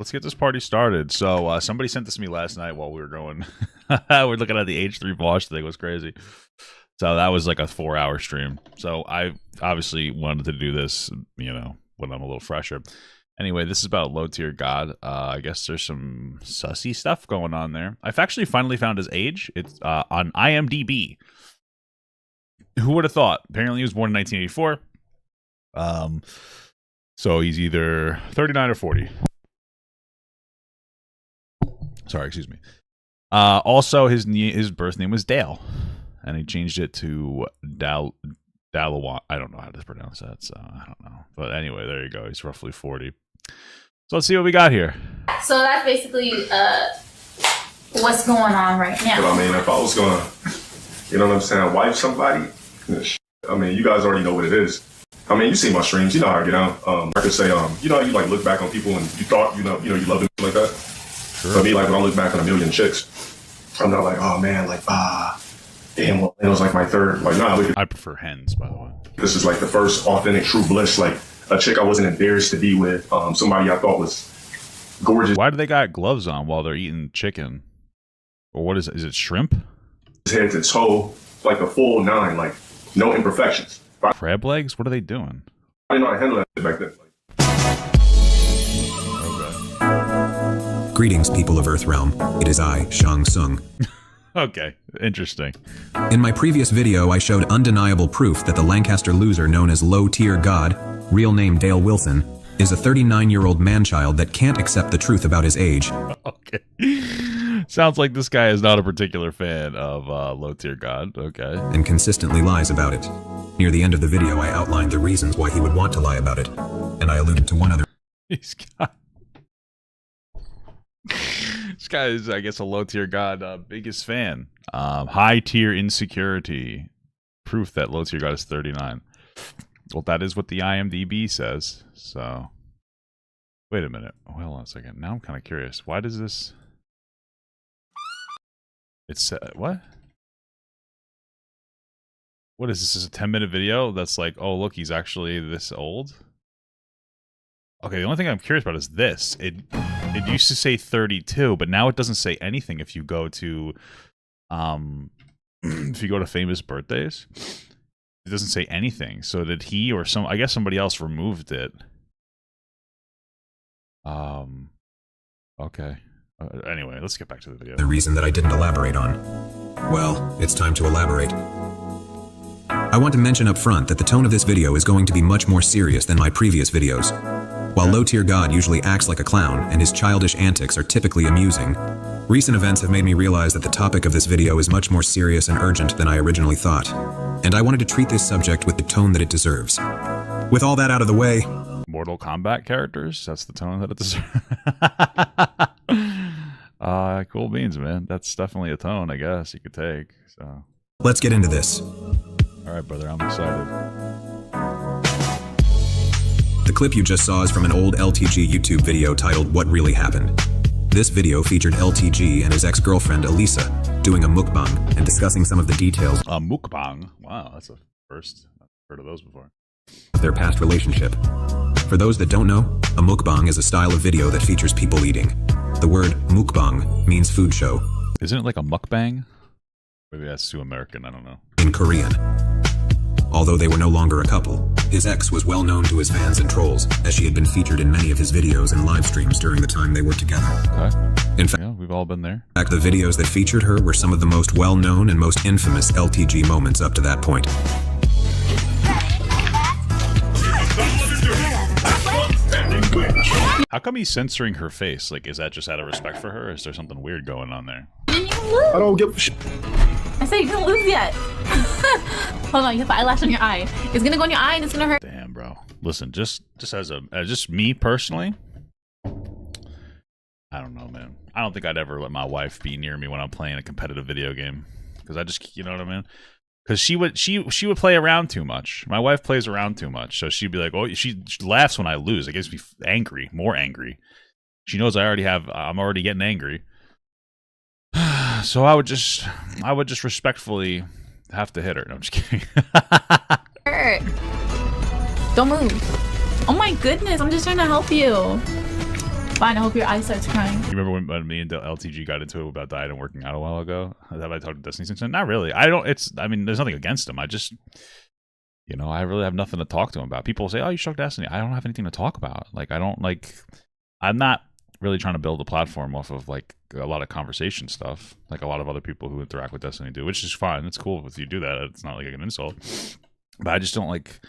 let's get this party started. So somebody sent this to me last night while we were going. We're looking at the H3 Bosch thing. It was crazy. So that was like a 4-hour stream. So I obviously wanted to do this, you know, when I'm a little fresher. Anyway, this is about low tier god. I guess there's some sussy stuff going on there. I've actually finally found his age. It's on IMDb. Who would have thought? Apparently he was born in 1984. So he's either 39 or 40. Sorry, excuse me. Also, his birth name was Dale, and he changed it to Dalawan. I don't know how to pronounce that, so I don't know. But anyway, there you go. He's roughly 40. So let's see what we got here. So that's basically what's going on right now. But I mean, if I was gonna, you know what I'm saying, wife somebody, I mean, you guys already know what it is. I mean, you see my streams, you know how I get down. I could say, you know, you like look back on people and you thought, you know, you love them like that. Sure. For me, like when I look back on a million chicks, I'm not like, oh man, like damn, well, it was like my third. Like, nah, I prefer hens, by the way. This is like the first authentic true bliss, like a chick I wasn't embarrassed to be with, somebody I thought was gorgeous. Why do they got gloves on while they're eating chicken? Or what is it? Is it shrimp? Head to toe, like a full 9, like no imperfections. Crab legs? What are they doing? I didn't know how to handle that back then. Okay. Greetings, people of Earthrealm. It is I, Shang Tsung. Okay, interesting. In my previous video, I showed undeniable proof that the Lancaster loser known as Low Tier God, real name Dale Wilson, is a 39-year-old man-child that can't accept the truth about his age. Okay. Sounds like this guy is not a particular fan of Low Tier God. Okay. And consistently lies about it. Near the end of the video, I outlined the reasons why he would want to lie about it, and I alluded to one other. This guy is, I guess, a low tier god biggest fan. High tier insecurity. Proof that low tier god is 39. Well, that is what the IMDb says. So, wait a minute. Oh, hold on a second. Now I'm kind of curious. Why does this? It's what? What is this? Is a 10-minute video that's like, oh look, he's actually this old? Okay, the only thing I'm curious about is this. It used to say 32, but now it doesn't say anything if you go to if you go to famous birthdays. It doesn't say anything. So did he or I guess somebody else removed it. Okay. Anyway, let's get back to the video. The reason that I didn't elaborate on. Well, it's time to elaborate. I want to mention up front that the tone of this video is going to be much more serious than my previous videos. While Low Tier God usually acts like a clown and his childish antics are typically amusing, recent events have made me realize that the topic of this video is much more serious and urgent than I originally thought, and I wanted to treat this subject with the tone that it deserves. With all that out of the way... Mortal Kombat characters? That's the tone that it deserves. Cool beans, man. That's definitely a tone, I guess, you could take. So let's get into this. Alright, brother, I'm excited. The clip you just saw is from an old LTG YouTube video titled What Really Happened. This video featured LTG and his ex-girlfriend Elisa doing a mukbang and discussing some of the details A mukbang? Wow, that's a first. I've heard of those before. Of their past relationship. For those that don't know, a mukbang is a style of video that features people eating. The word mukbang means food show. Isn't it like a mukbang? Maybe that's too American, I don't know. In Korean. Although they were no longer a couple, his ex was well known to his fans and trolls, as she had been featured in many of his videos and live streams during the time they were together. Okay. In fact, yeah, we've all been there. The videos that featured her were some of the most well-known and most infamous LTG moments up to that point. How come he's censoring her face? Like, is that just out of respect for her? Or is there something weird going on there? Didn't you lose? I don't give a shit. I said you didn't lose yet. Hold on, you have the eyelash on your eye. It's gonna go in your eye and it's gonna hurt. Damn, bro. Listen, just as just me personally, I don't know, man. I don't think I'd ever let my wife be near me when I'm playing a competitive video game, because I just, you know what I mean? Because she would play around too much. My wife plays around too much, so she'd be like, oh, she laughs when I lose. It gets me angry, more angry. She knows I'm already getting angry. So I would just respectfully have to hit her. No, I'm just kidding. Hurt. Don't move. Oh my goodness, I'm just trying to help you. Fine, I hope your eye starts crying. You remember when me and LTG got into it about diet and working out a while ago? Have I talked to Destiny since then? Not really. I mean, there's nothing against him. I just, you know, I really have nothing to talk to him about. People say, oh, you should talk to Destiny. I don't have anything to talk about. Like, I'm not really trying to build a platform off of, like, a lot of conversation stuff. Like a lot of other people who interact with Destiny do, which is fine. It's cool if you do that. It's not like an insult. But I just don't like,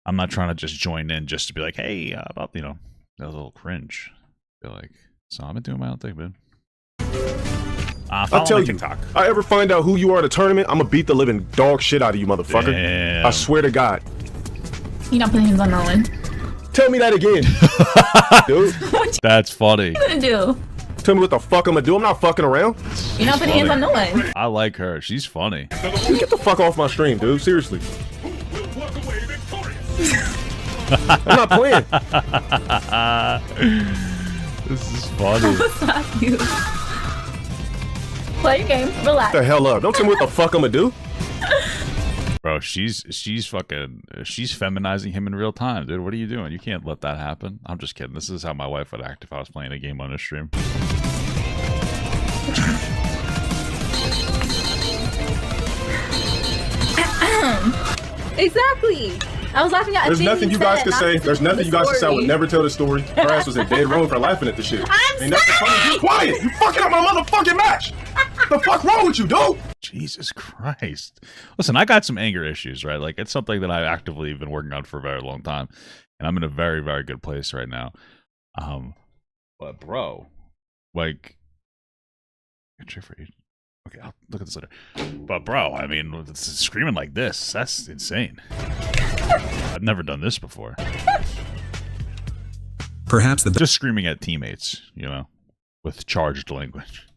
I'm not trying to just join in just to be like, hey, about, you know, that was a little cringe. I feel like. So I've been doing my own thing, man. I'll tell you, TikTok. I ever find out who you are at a tournament, I'm gonna beat the living dog shit out of you, motherfucker. Damn. I swear to God. You're not putting hands on no one. Tell me that again, dude. That's funny. What are you gonna do? Tell me what the fuck I'm gonna do. I'm not fucking around. You're not putting hands on no one. I like her. She's funny. Dude, get the fuck off my stream, dude. Seriously. I'm not playing. This is funny. Fuck you. Play your game. Relax. Get the hell up. Don't tell me what the fuck I'm gonna do. Bro, she's feminizing him in real time, dude. What are you doing? You can't let that happen. I'm just kidding. This is how my wife would act if I was playing a game on a stream. Exactly. I was laughing at. There's nothing you guys could say. There's nothing you guys could say. I would never tell the story. Her ass was in dead wrong for laughing at the shit. I'm Ain't nothing funny. Be quiet. You fucking up my motherfucking match. The fuck wrong with you, dude? Jesus Christ. Listen, I got some anger issues, right? Like, it's something that I've actively been working on for a very long time. And I'm in a very, very good place right now. But bro, like, okay, I'll look at this later. But bro, I mean, screaming like this, that's insane. I've never done this before. Perhaps the Just screaming at teammates, you know, with charged language.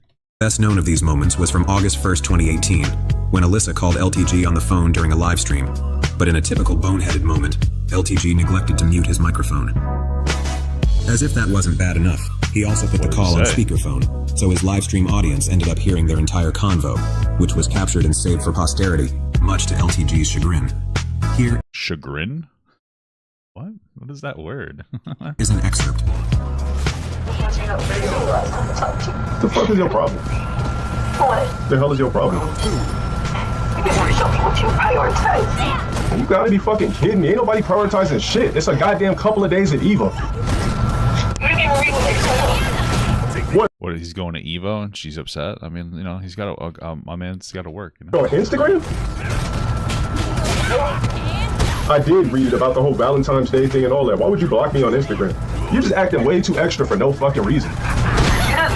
best known of these moments was from August 1st, 2018, when Alyssa called LTG on the phone during a live stream. But in a typical boneheaded moment, LTG neglected to mute his microphone. As if that wasn't bad enough, he also put the call on speakerphone, so his live stream audience ended up hearing their entire convo, which was captured and saved for posterity, much to LTG's chagrin. Here Chagrin? What? What is that word? is an excerpt. The fuck is your problem? What? The hell is your problem? Because you're showing what you prioritize. You gotta be fucking kidding me. Ain't nobody prioritizing shit. It's a goddamn couple of days at EVO. You didn't even read what they said. What, he's going to Evo and she's upset? I mean, you know, he's got to, my man's got to work, you know? On Instagram? I did read about the whole Valentine's Day thing and all that. Why would you block me on Instagram? You're just acting way too extra for no fucking reason. This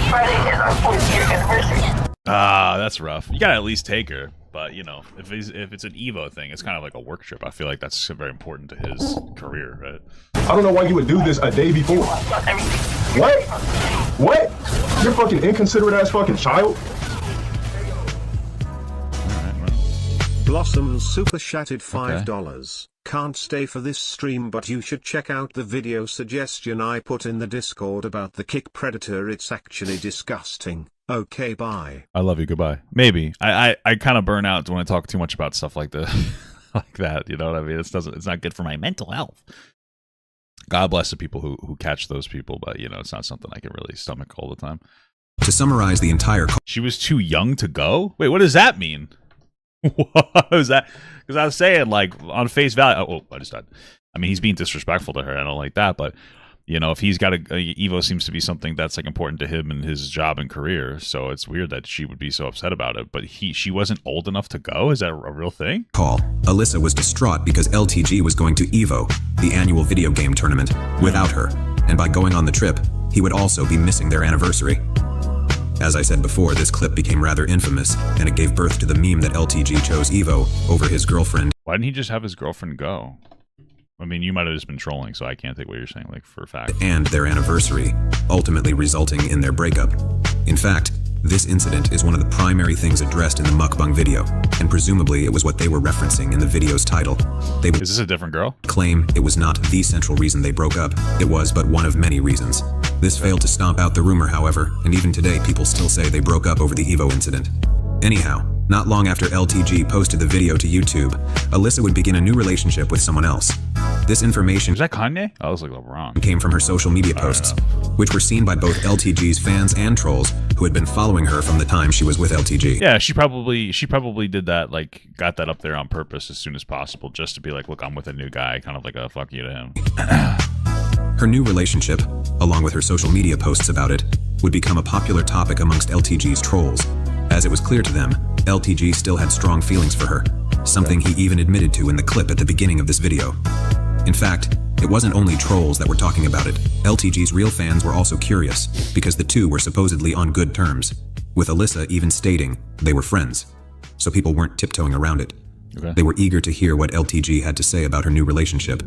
Friday is our 4th year anniversary. Ah, that's rough. You gotta at least take her. But, you know, if it's an Evo thing, it's kind of like a work trip. I feel like that's very important to his career, right? I don't know why you would do this a day before. What? What? You're fucking inconsiderate ass fucking child? Blossoms super chatted $5. Can't stay for this stream, but you should check out the video suggestion I put in the Discord about the kick predator. It's actually disgusting. Okay, bye. I love you. Goodbye. Maybe. I kind of burn out when I talk too much about stuff like this, like that. You know what I mean? It's not good for my mental health. God bless the people who catch those people, but you know, it's not something I can really stomach all the time. To summarize the entire call, She was too young to go? Wait, what does that mean? What was that? Because I was saying, like, on face value, oh, I just died. I mean, he's being disrespectful to her. I don't like that, but you know, if he's got Evo seems to be something that's like important to him and his job and career, so it's weird that she would be so upset about it. But she wasn't old enough to go. Is that a real thing? Alyssa was distraught because LTG was going to EVO, the annual video game tournament, without her, and by going on the trip, he would also be missing their anniversary. As I said before, this clip became rather infamous, and it gave birth to the meme that LTG chose Evo over his girlfriend. Why didn't he just have his girlfriend go? I mean, you might have just been trolling, so I can't take what you're saying, like, for a fact. And their anniversary, ultimately resulting in their breakup. In fact, this incident is one of the primary things addressed in the mukbang video, and presumably it was what they were referencing in the video's title. They would Is this a different girl? claim it was not the central reason they broke up, it was but one of many reasons. This failed to stomp out the rumor, however, and even today people still say they broke up over the Evo incident. Anyhow, not long after LTG posted the video to YouTube, Alyssa would begin a new relationship with someone else. This information Was that Kanye? I was like LeBron. came from her social media posts, which were seen by both LTG's fans and trolls who had been following her from the time she was with LTG. Yeah, she probably did that, like got that up there on purpose as soon as possible, just to be like, look, I'm with a new guy, kind of like a fuck you to him. Her new relationship, along with her social media posts about it, would become a popular topic amongst LTG's trolls, as it was clear to them LTG still had strong feelings for her, something he even admitted to in the clip at the beginning of this video. In fact, it wasn't only trolls that were talking about it. LTG's real fans were also curious, because the two were supposedly on good terms, with Alyssa even stating they were friends, so people weren't tiptoeing around it. Okay. They were eager to hear what LTG had to say about her new relationship.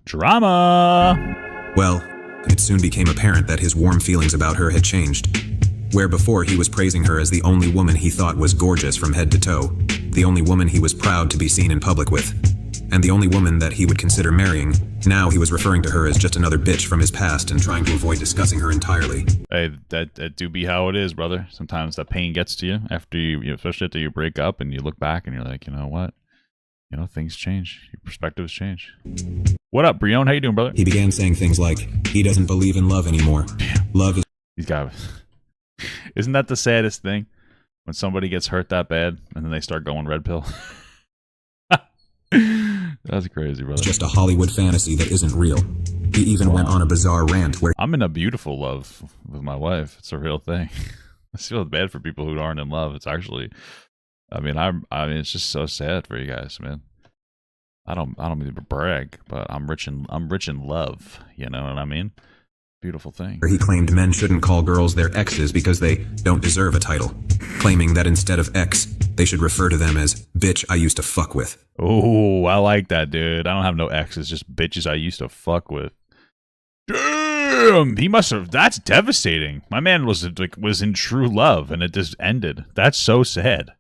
Drama. Well, it soon became apparent that his warm feelings about her had changed. Where before he was praising her as the only woman he thought was gorgeous from head to toe, the only woman he was proud to be seen in public with, and the only woman that he would consider marrying, now he was referring to her as just another bitch from his past and trying to avoid discussing her entirely. Hey, that do be how it is, brother. Sometimes that pain gets to you after you especially after you break up and you look back and you're like, you know what? You know, things change. Your perspectives change. What up, Brion? How you doing, brother? He began saying things like, he doesn't believe in love anymore. Love is... He's got... Isn't that the saddest thing? When somebody gets hurt that bad and then they start going red pill? That's crazy, brother. just a Hollywood fantasy that isn't real. He even went on a bizarre rant where I'm in a beautiful love with my wife. It's a real thing. I feel bad for people who aren't in love. It's actually... I mean, it's just so sad for you guys, man. I don't mean to brag, but I'm rich in love. You know what I mean? Beautiful thing. he claimed men shouldn't call girls their exes because they don't deserve a title, claiming that instead of ex, they should refer to them as bitch I used to fuck with. Oh, I like that, dude. I don't have no exes, just bitches I used to fuck with. Damn, he must have. That's devastating. My man was in true love, and it just ended. That's so sad.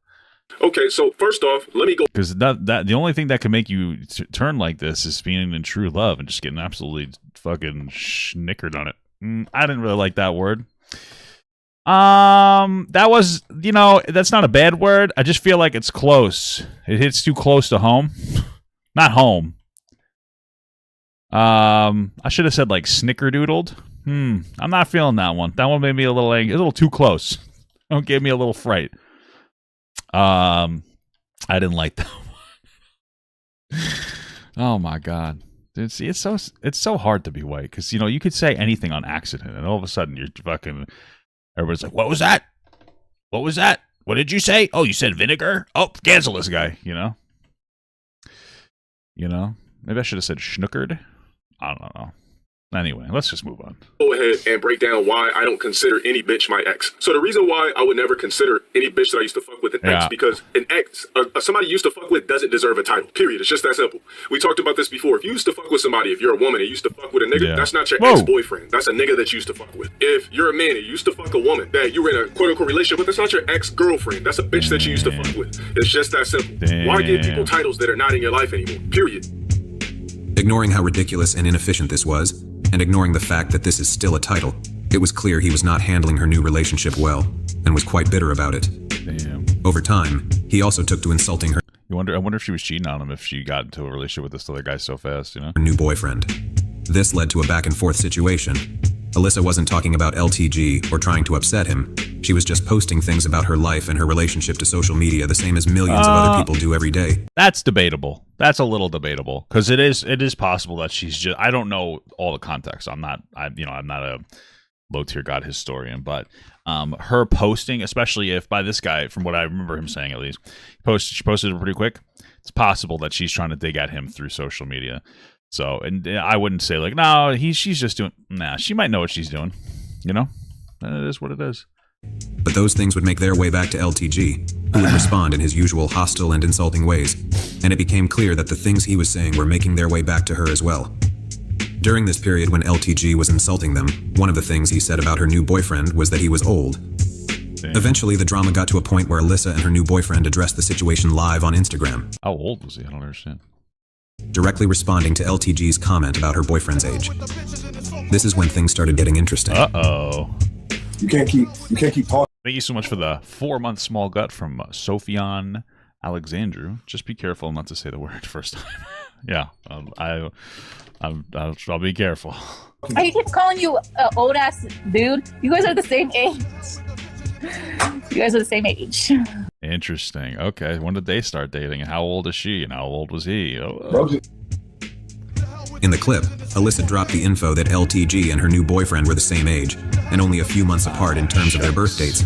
Okay, so first off, let me go. Because that the only thing that can make you turn like this is being in true love and just getting absolutely fucking schnickered on it. I didn't really like that word. That was, you know, that's not a bad word. I just feel like it's close. It hits too close to home. Not home. I should have said like snickerdoodled. I'm not feeling that one. That one made me a little angry. A little too close. Don't give me a little fright. I didn't like that one. Oh my god. Dude, see, it's so hard to be white because, you know, you could say anything on accident and all of a sudden you're fucking, everybody's like, what was that? What was that? What did you say? Oh, you said vinegar? Oh, cancel this guy, you know? You know? Maybe I should have said schnookered. I don't know. Anyway, let's just move on. Go ahead and break down why I don't consider any bitch my ex. So the reason why I would never consider any bitch that I used to fuck with an ex, because an ex, somebody you used to fuck with doesn't deserve a title. Period. It's just that simple. We talked about this before. If you used to fuck with somebody, if you're a woman and you used to fuck with a nigga, that's not your ex-boyfriend. That's a nigga that you used to fuck with. If you're a man and you used to fuck a woman that you were in a quote-unquote relationship with, that's not your ex-girlfriend. That's a bitch that you used to fuck with. It's just that simple. Why give people titles that are not in your life anymore? Period. Ignoring how ridiculous and inefficient this was, and ignoring the fact that this is still a title, it was clear he was not handling her new relationship well, and was quite bitter about it. Damn. Over time, he also took to insulting her. I wonder if she was cheating on him if she got into a relationship with this other guy so fast, you know? Her new boyfriend. This led to a back-and-forth situation. Alyssa wasn't talking about LTG or trying to upset him. She was just posting things about her life and her relationship to social media, the same as millions of other people do every day. That's debatable. That's a little debatable because it is possible that she's just. I don't know all the context. I'm not a low tier god historian, but her posting, especially if by this guy, from what I remember him saying at least, she posted it pretty quick. It's possible that she's trying to dig at him through social media. So, and I wouldn't say like, no, she's just doing. Nah, she might know what she's doing. You know, and it is what it is. But those things would make their way back to LTG, who would respond in his usual hostile and insulting ways, and it became clear that the things he was saying were making their way back to her as well. During this period when LTG was insulting them, one of the things he said about her new boyfriend was that he was old. Damn. Eventually, the drama got to a point where Alyssa and her new boyfriend addressed the situation live on Instagram. How old was he? I don't understand. Directly responding to LTG's comment about her boyfriend's age. This is when things started getting interesting. Uh-oh. You can't keep talking. Thank you so much for the 4-month small gut from Sophion Alexandru, just be careful not to say the word first time. Yeah, I'll be careful. I keep calling you old ass dude. You guys are the same age. You guys are the same age. Interesting. Okay, when did they start dating? And how old is she? And how old was he? Oh. In the clip, Alyssa dropped the info that LTG and her new boyfriend were the same age, and only a few months apart in terms of their birth dates.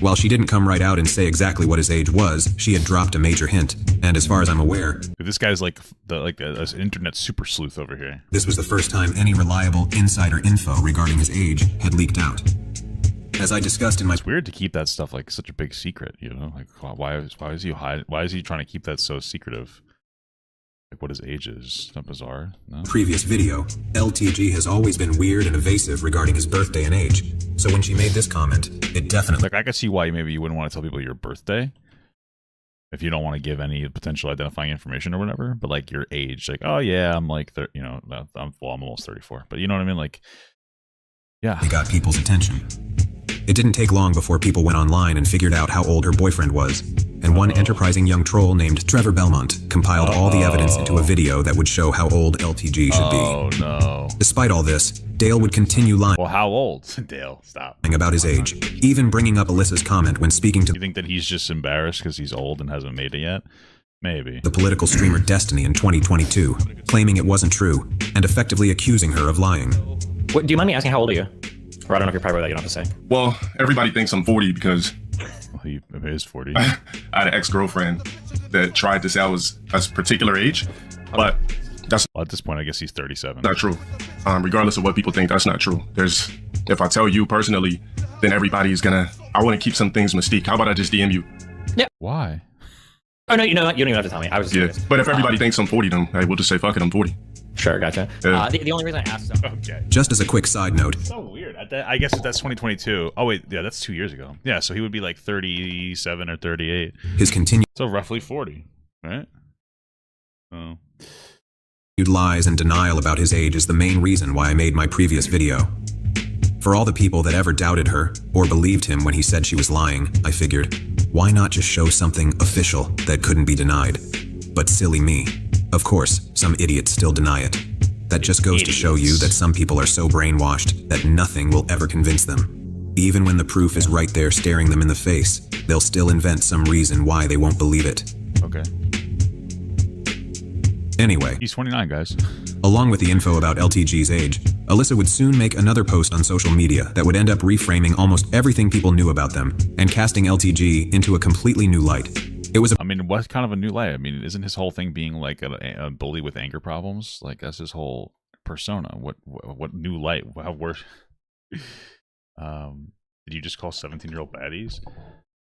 While she didn't come right out and say exactly what his age was, she had dropped a major hint. And as far as I'm aware, this guy's like an internet super sleuth over here. This was the first time any reliable insider info regarding his age had leaked out. As I discussed in my... It's weird to keep that stuff like such a big secret, you know? Like, why is he trying to keep that so secretive? Like, what his age is. It's not bizarre. No? Previous video, LTG has always been weird and evasive regarding his birthday and age. So when she made this comment, it definitely... Like, I could see why maybe you wouldn't want to tell people your birthday if you don't want to give any potential identifying information or whatever. But like your age, like, oh yeah, I'm like, I'm almost 34. But you know what I mean? Like, yeah. It got people's attention. It didn't take long before people went online and figured out how old her boyfriend was. And one enterprising young troll named Trevor Belmont compiled all the evidence into a video that would show how old LTG should be. Oh, no. Despite all this, Dale would continue lying. Well, how old? Dale, stop. About his age, even bringing up Alyssa's comment when speaking to... You think that he's just embarrassed because he's old and hasn't made it yet? Maybe. The political streamer Destiny in 2022, claiming it wasn't true, and effectively accusing her of lying. What, do you mind me asking how old are you? Or I don't know if you're probably that you don't have to say. Well, everybody thinks I'm 40 because he is 40. I had an ex-girlfriend that tried to say I was a particular age, but that's well, at this point, I guess he's 37. Not true. Regardless of what people think, that's not true. If I tell you personally, then everybody's gonna. I want to keep some things mystique. How about I just DM you? Yeah. Why? Oh no, you know what? You don't even have to tell me. I was just curious. But if everybody thinks I'm 40, then we'll just say fuck it, I'm 40. Sure, gotcha. The only reason I asked, okay. Just as a quick side note. So weird. I guess that's 2022. Oh wait, yeah, that's 2 years ago. Yeah, so he would be like 37 or 38. His continued so roughly 40, right? Oh. Lies and denial about his age is the main reason why I made my previous video. For all the people that ever doubted her or believed him when he said she was lying, I figured, why not just show something official that couldn't be denied? But silly me. Of course, some idiots still deny it. That just goes to show you that some people are so brainwashed that nothing will ever convince them. Even when the proof is right there staring them in the face, they'll still invent some reason why they won't believe it. Okay. Anyway, he's 29, guys. Along with the info about LTG's age, Alyssa would soon make another post on social media that would end up reframing almost everything people knew about them and casting LTG into a completely new light. It was I mean, what kind of a new light? I mean, isn't his whole thing being like a bully with anger problems? Like, that's his whole persona. What new light? How worse? Did you just call 17-year-old baddies?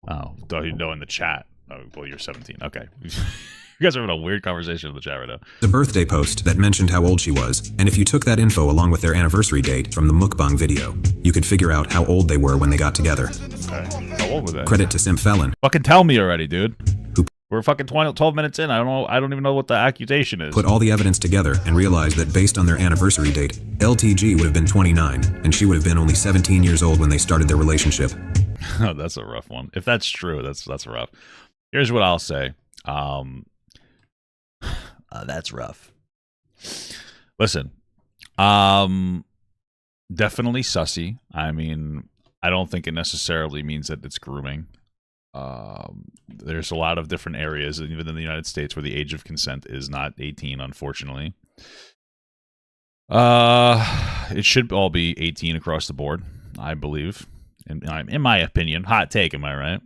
Oh, no, in the chat. Oh, well, you're 17. Okay. You guys are having a weird conversation in the chat right now. The birthday post that mentioned how old she was, and if you took that info along with their anniversary date from the mukbang video, you could figure out how old they were when they got together. Okay. How old were they? Credit to Simp Felon. Fucking tell me already, dude. We're fucking 12 minutes in. I don't even know what the accusation is. Put all the evidence together and realized that based on their anniversary date, LTG would have been 29, and she would have been only 17 years old when they started their relationship. Oh, that's a rough one. If that's true, that's rough. Here's what I'll say. That's rough. Listen, definitely sussy. I mean, I don't think it necessarily means that it's grooming. There's a lot of different areas, even in the United States, where the age of consent is not 18, unfortunately. It should all be 18 across the board, I believe. In my opinion, hot take, am I right?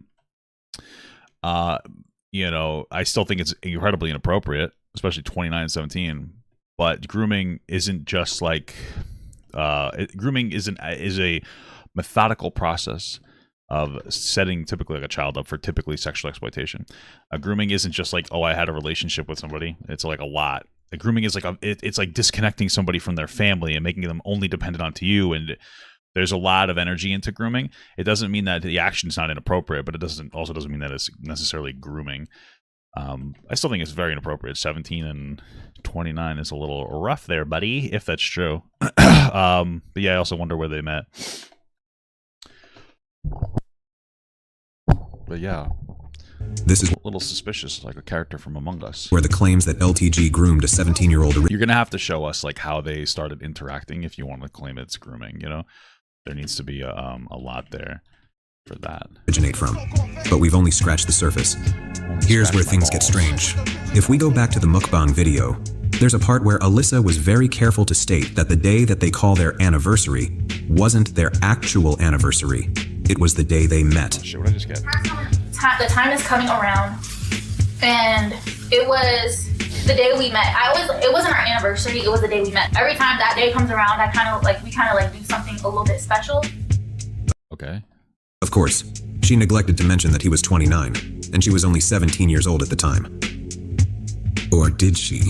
You know, I still think it's incredibly inappropriate, especially 29 and 17. But grooming isn't just like grooming is a methodical process of setting typically like a child up for typically sexual exploitation. Grooming isn't just like, oh, I had a relationship with somebody. It's like a lot. Like, grooming is like it's like disconnecting somebody from their family and making them only dependent onto you. And there's a lot of energy into grooming. It doesn't mean that the action's not inappropriate, but it also doesn't mean that it's necessarily grooming. I still think it's very inappropriate. 17 and 29 is a little rough there, buddy, if that's true. But yeah, I also wonder where they met. But yeah, This is A little suspicious, like a character from Among Us. where the claims that LTG groomed a 17-year-old You're gonna have to show us like how they started interacting if you want to claim it's grooming. You know, there needs to be a lot there for that. originate from. But we've only scratched the surface. Here's where things get strange. If we go back to the mukbang video, there's a part where Alyssa was very careful to state that the day that they call their anniversary wasn't their actual anniversary. It was the day they met. Shit, what did I just get? The time is coming around, and it was the day we met. It wasn't our anniversary. It was the day we met. Every time that day comes around, we kind of do something a little bit special. Okay. Of course, she neglected to mention that he was 29, and she was only 17 years old at the time. Or did she?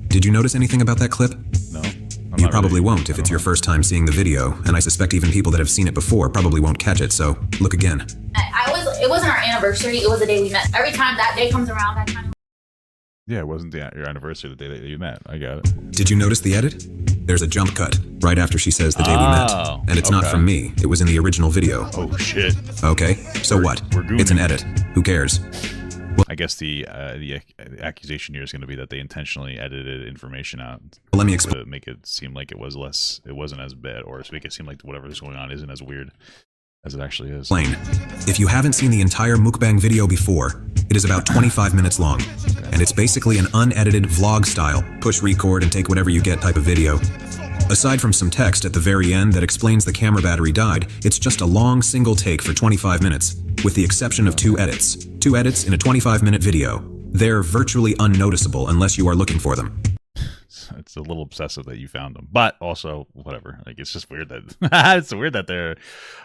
Did you notice anything about that clip? No. You probably won't if it's your first time seeing the video, and I suspect even people that have seen it before probably won't catch it, so look again. It wasn't our anniversary. It was the day we met. Every time that day comes around, I kind of. Yeah, it wasn't your anniversary the day that you met. I got it. Did you notice the edit? There's a jump cut right after she says the day we met, and it's not from me. It was in the original video. Oh shit. Okay, so what? It's an edit. Who cares? I guess the accusation here is going to be that they intentionally edited information out. Let me explain. To make it seem like it wasn't as bad, or to make it seem like whatever's going on isn't as weird as it actually is. If you haven't seen the entire mukbang video before, it is about 25 minutes long, and it's basically an unedited vlog style, push record and take whatever you get type of video. Aside from some text at the very end that explains the camera battery died, it's just a long single take for 25 minutes, with the exception of 2 edits. 2 edits in a 25-minute video. They're virtually unnoticeable unless you are looking for them. It's a little obsessive that you found them, but also whatever. Like it's just weird that it's weird that there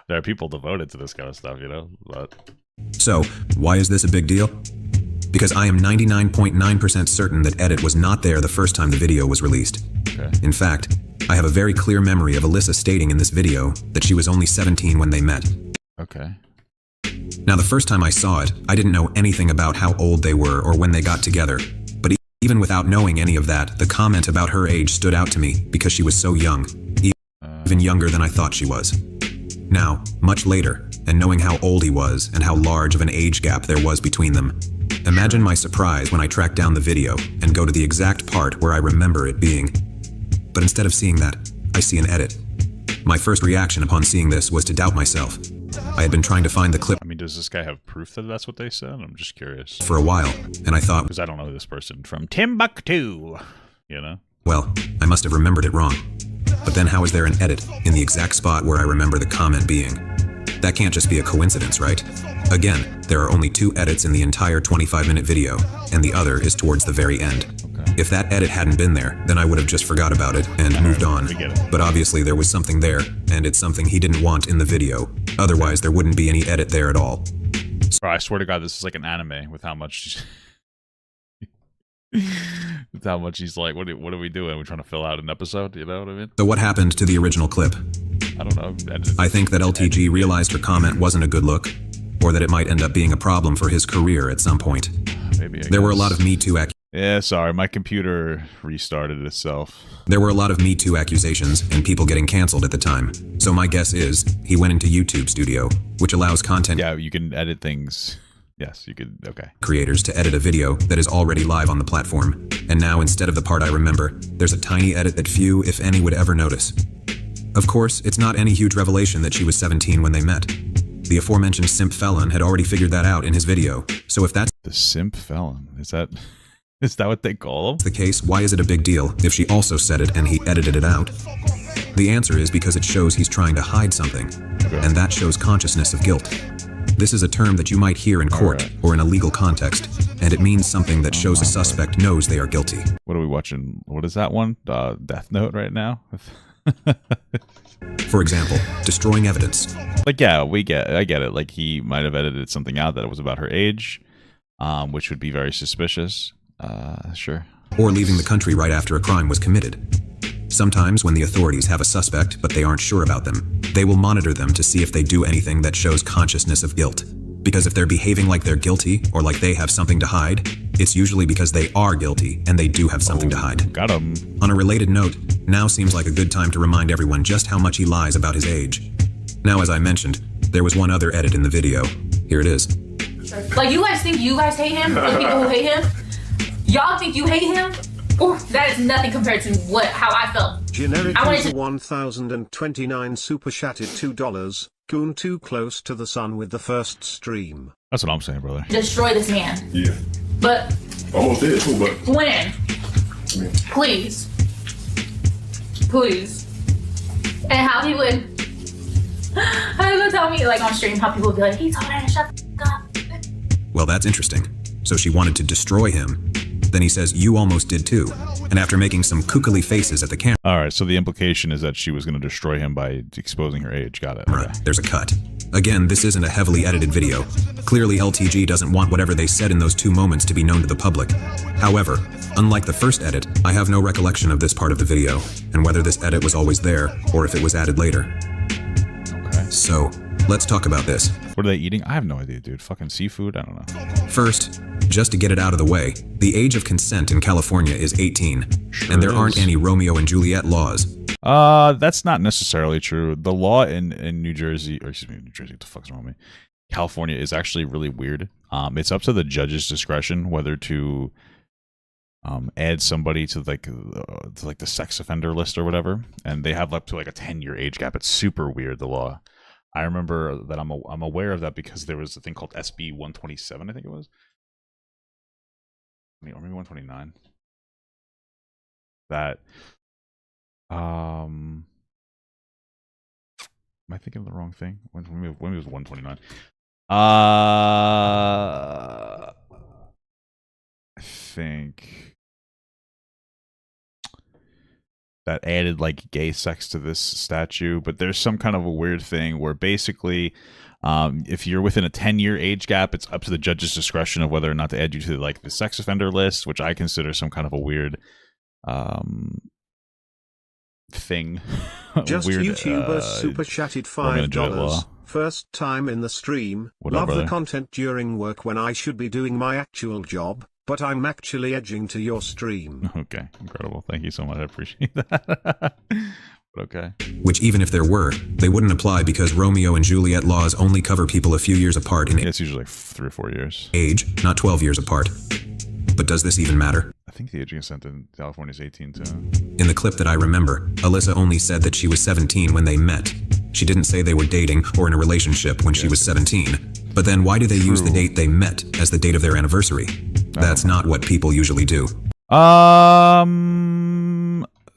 are people devoted to this kind of stuff, you know. But so, why is this a big deal? Because I am 99.9% certain that edit was not there the first time the video was released. okay. In fact, I have a very clear memory of Alyssa stating in this video that she was only 17 when they met. Okay. Now, the first time I saw it, I didn't know anything about how old they were or when they got together. But even without knowing any of that, the comment about her age stood out to me because she was so young, even younger than I thought she was. Now, much later, and knowing how old he was and how large of an age gap there was between them, imagine my surprise when I track down the video and go to the exact part where I remember it being. But instead of seeing that, I see an edit. My first reaction upon seeing this was to doubt myself. I had been trying to find the clip. I mean, does this guy have proof that that's what they said? I'm just curious. For a while, and I thought, because I don't know this person from Timbuktu, you know? Well, I must have remembered it wrong. But then how is there an edit in the exact spot where I remember the comment being? That can't just be a coincidence, right? Again, there are only 2 edits in the entire 25-minute video, and the other is towards the very end. Okay. If that edit hadn't been there, then I would have just forgot about it and moved on. But obviously there was something there, and it's something he didn't want in the video. Otherwise, there wouldn't be any edit there at all. Bro, I swear to God, this is like an anime with how much... with how much he's like, what are we doing? We're trying to fill out an episode, you know what I mean? So what happened to the original clip? I don't know. I think that LTG realized her comment wasn't a good look, or that it might end up being a problem for his career at some point. Maybe. There were a lot of Me Too Yeah, sorry, my computer restarted itself. There were a lot of Me Too accusations and people getting canceled at the time. So my guess is he went into YouTube Studio, which allows content Yeah, you can edit things. Yes, you could. Okay. creators to edit a video that is already live on the platform. And now instead of the part I remember, there's a tiny edit that few, if any, would ever notice. Of course, it's not any huge revelation that she was 17 when they met. The aforementioned simp felon had already figured that out in his video. So if that's The simp felon. Is that what they call him? the case, why is it a big deal if she also said it and he edited it out? The answer is because it shows he's trying to hide something, and that shows consciousness of guilt. This is a term that you might hear in court or in a legal context, and it means something that shows a suspect knows they are guilty. What are we watching? What is that one? Death Note right now? For example, destroying evidence. Like, yeah, I get it. Like, he might have edited something out that was about her age, which would be very suspicious. Sure. Or leaving the country right after a crime was committed. Sometimes when the authorities have a suspect but they aren't sure about them, they will monitor them to see if they do anything that shows consciousness of guilt. Because if they're behaving like they're guilty or like they have something to hide, it's usually because they are guilty and they do have something to hide. Got him. On a related note, now seems like a good time to remind everyone just how much he lies about his age. Now, as I mentioned, there was one other edit in the video. Here it is. destroy. Like, you guys think you guys hate him? The people who hate him? Y'all think you hate him? Ooh, that is nothing compared to how I felt. Generic I wanted user 1029 super chatted $2. Goon too close to the sun with the first stream. That's what I'm saying, brother. Destroy this man. Yeah. But Almost did too, but when? Please. Please. And how he would tell me, like, on stream, how people would be like, he told her to shut the fuck up. Well, that's interesting. So she wanted to destroy him. Then he says, you almost did too. And after making some kookily faces at the camera, All right, so the implication is that she was going to destroy him by exposing her age. Got it. Okay. there's a cut. Again, this isn't a heavily edited video. Clearly, LTG doesn't want whatever they said in those 2 moments to be known to the public. However, unlike the first edit, I have no recollection of this part of the video, and whether this edit was always there, or if it was added later. Okay. So, let's talk about this. What are they eating? I have no idea, dude. Fucking seafood? I don't know. First, just to get it out of the way, the age of consent in California is 18, Sure and there is. aren't any Romeo and Juliet laws. That's not necessarily true. The law in New Jersey, or excuse me, New Jersey, what the fuck's wrong with me? California is actually really weird. It's up to the judge's discretion whether to add somebody to the sex offender list or whatever, and they have up to like a 10-year age gap. It's super weird, the law. I remember that I'm aware of that because there was a thing called SB 127, I think it was. Or maybe 129. That am I thinking of the wrong thing? When it was 129. I think that added like gay sex to this statute, but there's some kind of a weird thing where basically if you're within a 10-year age gap, it's up to the judge's discretion of whether or not to add you to like the sex offender list, which I consider some kind of a weird thing. Just weird, YouTubers super chatted Roman and Juliet law. $5. First time in the stream. What up, Love the brother? content during work when I should be doing my actual job, but I'm actually edging to your stream. Okay, incredible. Thank you so much. I appreciate that. But okay. Which even if there were, they wouldn't apply because Romeo and Juliet laws only cover people a few years apart in It's usually like 3 or 4 years. age, not 12 years apart. But does this even matter? I think the age of consent in California is 18 too. In the clip that I remember, Alyssa only said that she was 17 when they met. She didn't say they were dating or in a relationship when she was 17. But then why do they use the date they met as the date of their anniversary? That's not what people usually do.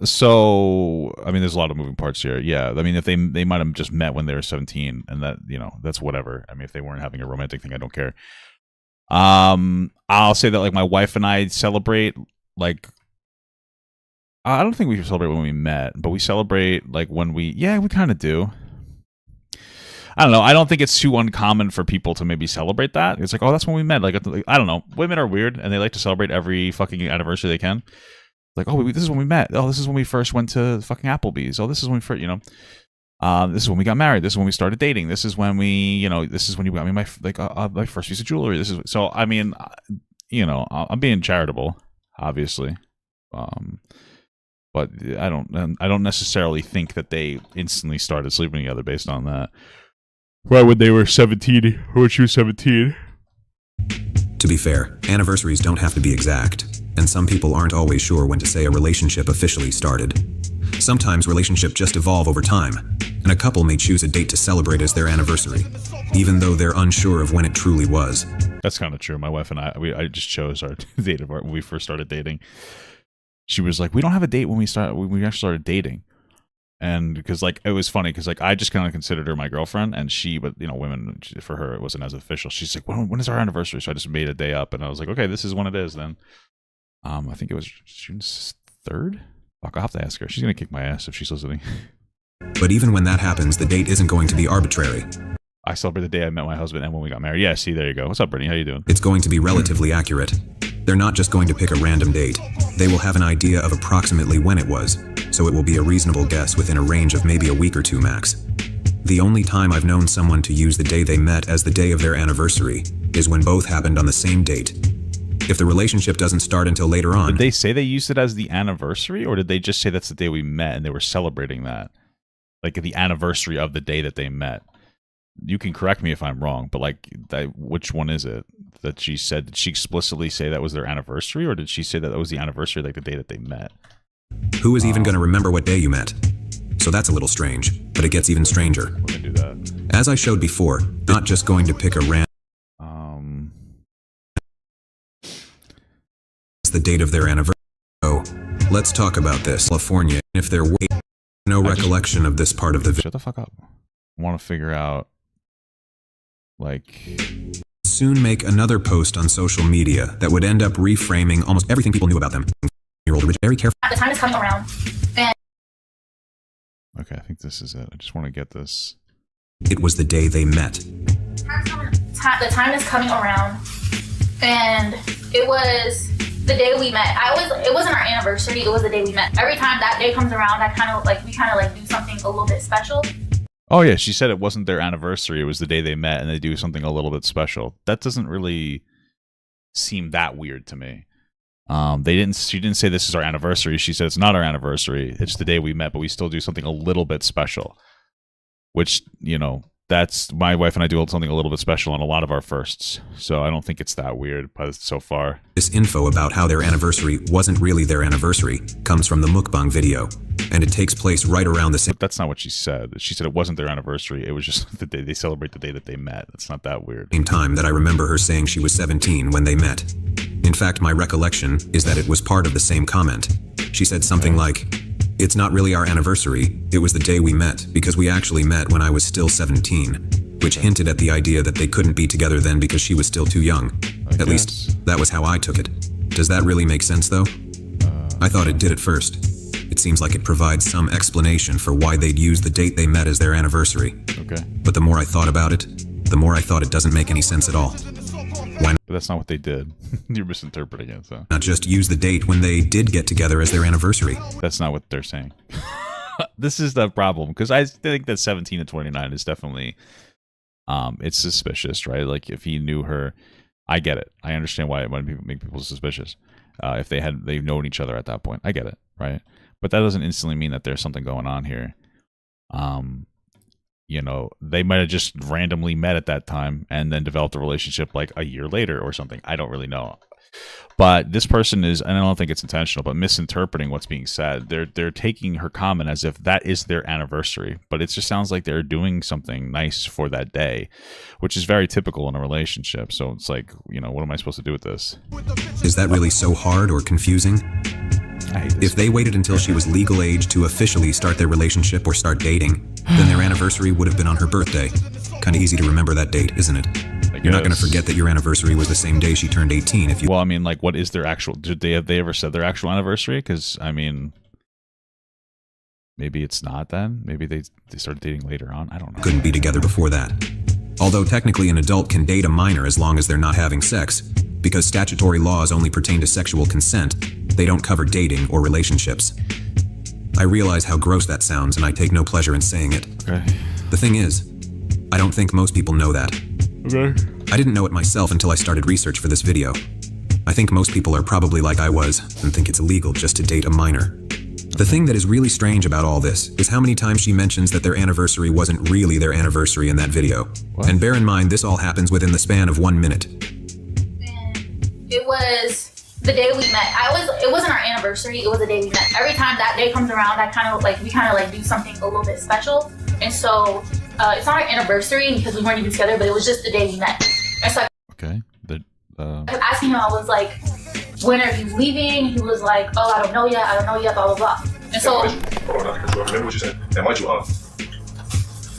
So I mean, there's a lot of moving parts here. Yeah, I mean, if they might have just met when they were 17, and that, you know, that's whatever. I mean, if they weren't having a romantic thing, I don't care. I'll say that like my wife and I celebrate, like, I don't think we celebrate when we met, but we celebrate like when we kind of do. I don't know. I don't think it's too uncommon for people to maybe celebrate that. It's like, oh, that's when we met. Like, I don't know. Women are weird, and they like to celebrate every fucking anniversary they can. Like, oh, this is when we met. Oh, this is when we first went to fucking Applebee's. Oh, this is when we first, you know. This is when we got married. This is when we started dating. This is when we, you know, this is when you got me my first piece of jewelry. This is so. I mean, you know, I'm being charitable, obviously, but I don't necessarily think that they instantly started sleeping together based on that. Right when they were 17, or when she was 17. To be fair, anniversaries don't have to be exact, and some people aren't always sure when to say a relationship officially started. Sometimes relationships just evolve over time, and a couple may choose a date to celebrate as their anniversary, even though they're unsure of when it truly was. That's kind of true. My wife and I just chose our date of when we first started dating. She was like, "We don't have a date when we actually started dating." And because like it was funny because like I just kind of considered her my girlfriend, and but you know, women, for her it wasn't as official. She's like, when is our anniversary? So I just made a day up, and I was like, okay, this is when it is then. I think it was June 3rd. Fuck, I'll have to ask her. She's gonna kick my ass if she's listening. But even when that happens, the date isn't going to be arbitrary. I celebrate the day I met my husband and when we got married. Yeah, see, there you go. What's up, Brittany? How you doing? It's going to be relatively accurate. They're not just going to pick a random date. They will have an idea of approximately when it was, so it will be a reasonable guess within a range of maybe a week or two max. The only time I've known someone to use the day they met as the day of their anniversary is when both happened on the same date. If the relationship doesn't start until later on... Did they say they used it as the anniversary, or did they just say that's the day we met and they were celebrating that? Like the anniversary of the day that they met? you can correct me if I'm wrong, but like, which one is it that she said? Did she explicitly say that was their anniversary, or did she say that was the anniversary, like the day that they met? Who is even going to remember what day you met? So that's a little strange, but it gets even stranger. We're gonna do that. As I showed before, not just going to pick a random. It's the date of their anniversary. Oh, let's talk about this. California, if there were no recollection of this part of the video. Shut the fuck up. I want to figure out, like, soon make another post on social media that would end up reframing almost everything people knew about them. Very careful. The time is coming around, and okay, I think this is it. I just want to get this. It was the day they met. The time is coming around, and it was the day we met. It wasn't our anniversary. It was the day we met. Every time that day comes around, we kind of like do something a little bit special. Oh yeah, she said it wasn't their anniversary. It was the day they met, and they do something a little bit special. That doesn't really seem that weird to me. She didn't say this is our anniversary. She said it's not our anniversary. It's the day we met, but we still do something a little bit special. Which, you know, that's my wife and I do something a little bit special on a lot of our firsts. So I don't think it's that weird, but so far. This info about how their anniversary wasn't really their anniversary comes from the mukbang video, and it takes place right around the same. But that's not what she said. She said it wasn't their anniversary. It was just the day they celebrate the day that they met. It's not that weird. Same time that I remember her saying she was 17 when they met. In fact, my recollection is that it was part of the same comment. She said something like, "It's not really our anniversary, it was the day we met, because we actually met when I was still 17, which hinted at the idea that they couldn't be together then because she was still too young. At least, that was how I took it. Does that really make sense, though? I thought it did at first. It seems like it provides some explanation for why they'd use the date they met as their anniversary. Okay. But the more I thought about it, the more I thought it doesn't make any sense at all. Why But that's not what they did. You're misinterpreting it, so. not just use the date when they did get together as their anniversary? That's not what they're saying. This is the problem, because I think that 17 to 29 is definitely, it's suspicious, right? Like, if he knew her, I get it. I understand why it might make people suspicious. If they've known each other at that point, I get it, right? But that doesn't instantly mean that there's something going on here. You know, they might have just randomly met at that time and then developed a relationship like a year later or something. I don't really know. But this person is, and I don't think it's intentional, but misinterpreting what's being said. They're taking her comment as if that is their anniversary, but it just sounds like they're doing something nice for that day, which is very typical in a relationship. So it's like, you know, what am I supposed to do with this? Is that really so hard or confusing? I hate this. If they waited until she was legal age to officially start their relationship or start dating, then their anniversary would have been on her birthday. Kind of easy to remember that date, isn't it? You're not going to forget that your anniversary was the same day she turned 18 if you... Well, I mean, like, what is their actual... Have they ever said their actual anniversary? Because, I mean, maybe it's not then. Maybe they started dating later on. I don't know. couldn't be together before that. Although technically an adult can date a minor as long as they're not having sex, because statutory laws only pertain to sexual consent, they don't cover dating or relationships. I realize how gross that sounds, and I take no pleasure in saying it. Okay. The thing is, I don't think most people know that. Okay. I didn't know it myself until I started research for this video. I think most people are probably like I was, and think it's illegal just to date a minor. The thing that is really strange about all this is how many times she mentions that their anniversary wasn't really their anniversary in that video. What? And bear in mind, this all happens within the span of 1 minute. And it was the day we met. It wasn't our anniversary. It was the day we met. Every time that day comes around, we kind of do something a little bit special. And so it's not our anniversary because we weren't even together, but it was just the day we met. And so Okay. I was asking him, I was like, when are you leaving? He was like, oh, I don't know yet, blah, blah, blah. And so... Hold on, remember what you said. And mind you,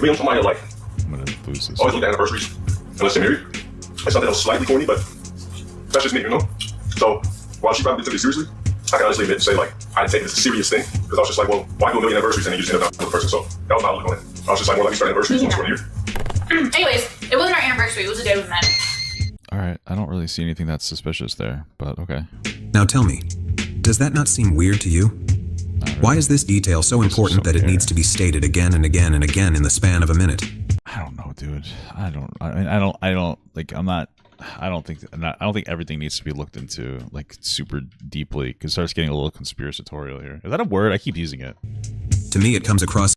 me and somebody like, I'm going to lose this. always look at anniversaries unless they're married. It's something that was slightly corny, but that's just me, you know? So, while she probably took it seriously, I can honestly admit and say, like, I didn't take it as a serious thing. Because I was just like, well, why do a million anniversaries and then you just end up with a person? So, that was my look on it. I was just like, well, let me start anniversaries once for a year. Anyways, it wasn't our anniversary. It was the day we met. All right. I don't really see anything that's suspicious there, but okay. Now tell me, does that not seem weird to you? Why is this detail so important that it needs to be stated again and again and again in the span of a minute? I don't know, dude. I don't think everything needs to be looked into like super deeply because it starts getting a little conspiratorial here. Is that a word? I keep using it. To me, it comes across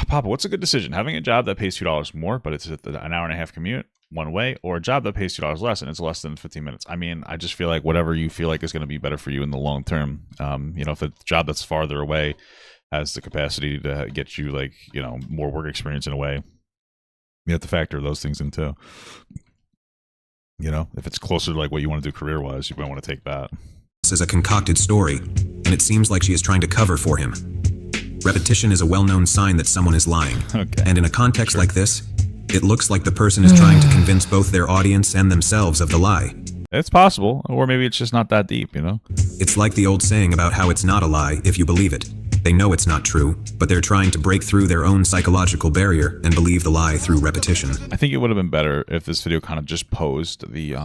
Papa, what's a good decision? Having a job that pays $2 more, but it's an hour and a half commute one way, or a job that pays $2 less and it's less than 15 minutes? I mean, I just feel like whatever you feel like is going to be better for you in the long term. You know, if a job that's farther away has the capacity to get you, like, you know, more work experience in a way, you have to factor those things in too. You know, if it's closer to like what you want to do career wise, you might want to take that. This is a concocted story, and it seems like she is trying to cover for him. Repetition is a well-known sign that someone is lying. Okay. And in a context like this, it looks like the person is trying to convince both their audience and themselves of the lie. It's possible, or maybe it's just not that deep, you know? It's like the old saying about how it's not a lie if you believe it. They know it's not true, but they're trying to break through their own psychological barrier and believe the lie through repetition. I think it would have been better if this video kind of just posed the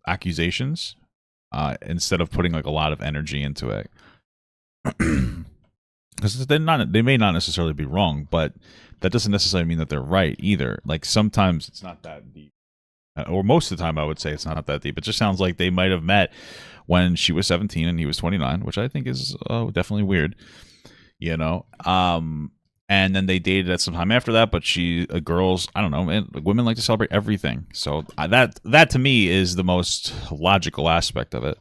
accusations instead of putting like a lot of energy into it. Because they may not necessarily be wrong, but that doesn't necessarily mean that they're right either. Like sometimes it's not that deep. Or most of the time I would say it's not that deep. It just sounds like they might have met when she was 17 and he was 29, which I think is definitely weird. You know, and then they dated at some time after that. But girls, I don't know, man, women like to celebrate everything. So that to me is the most logical aspect of it.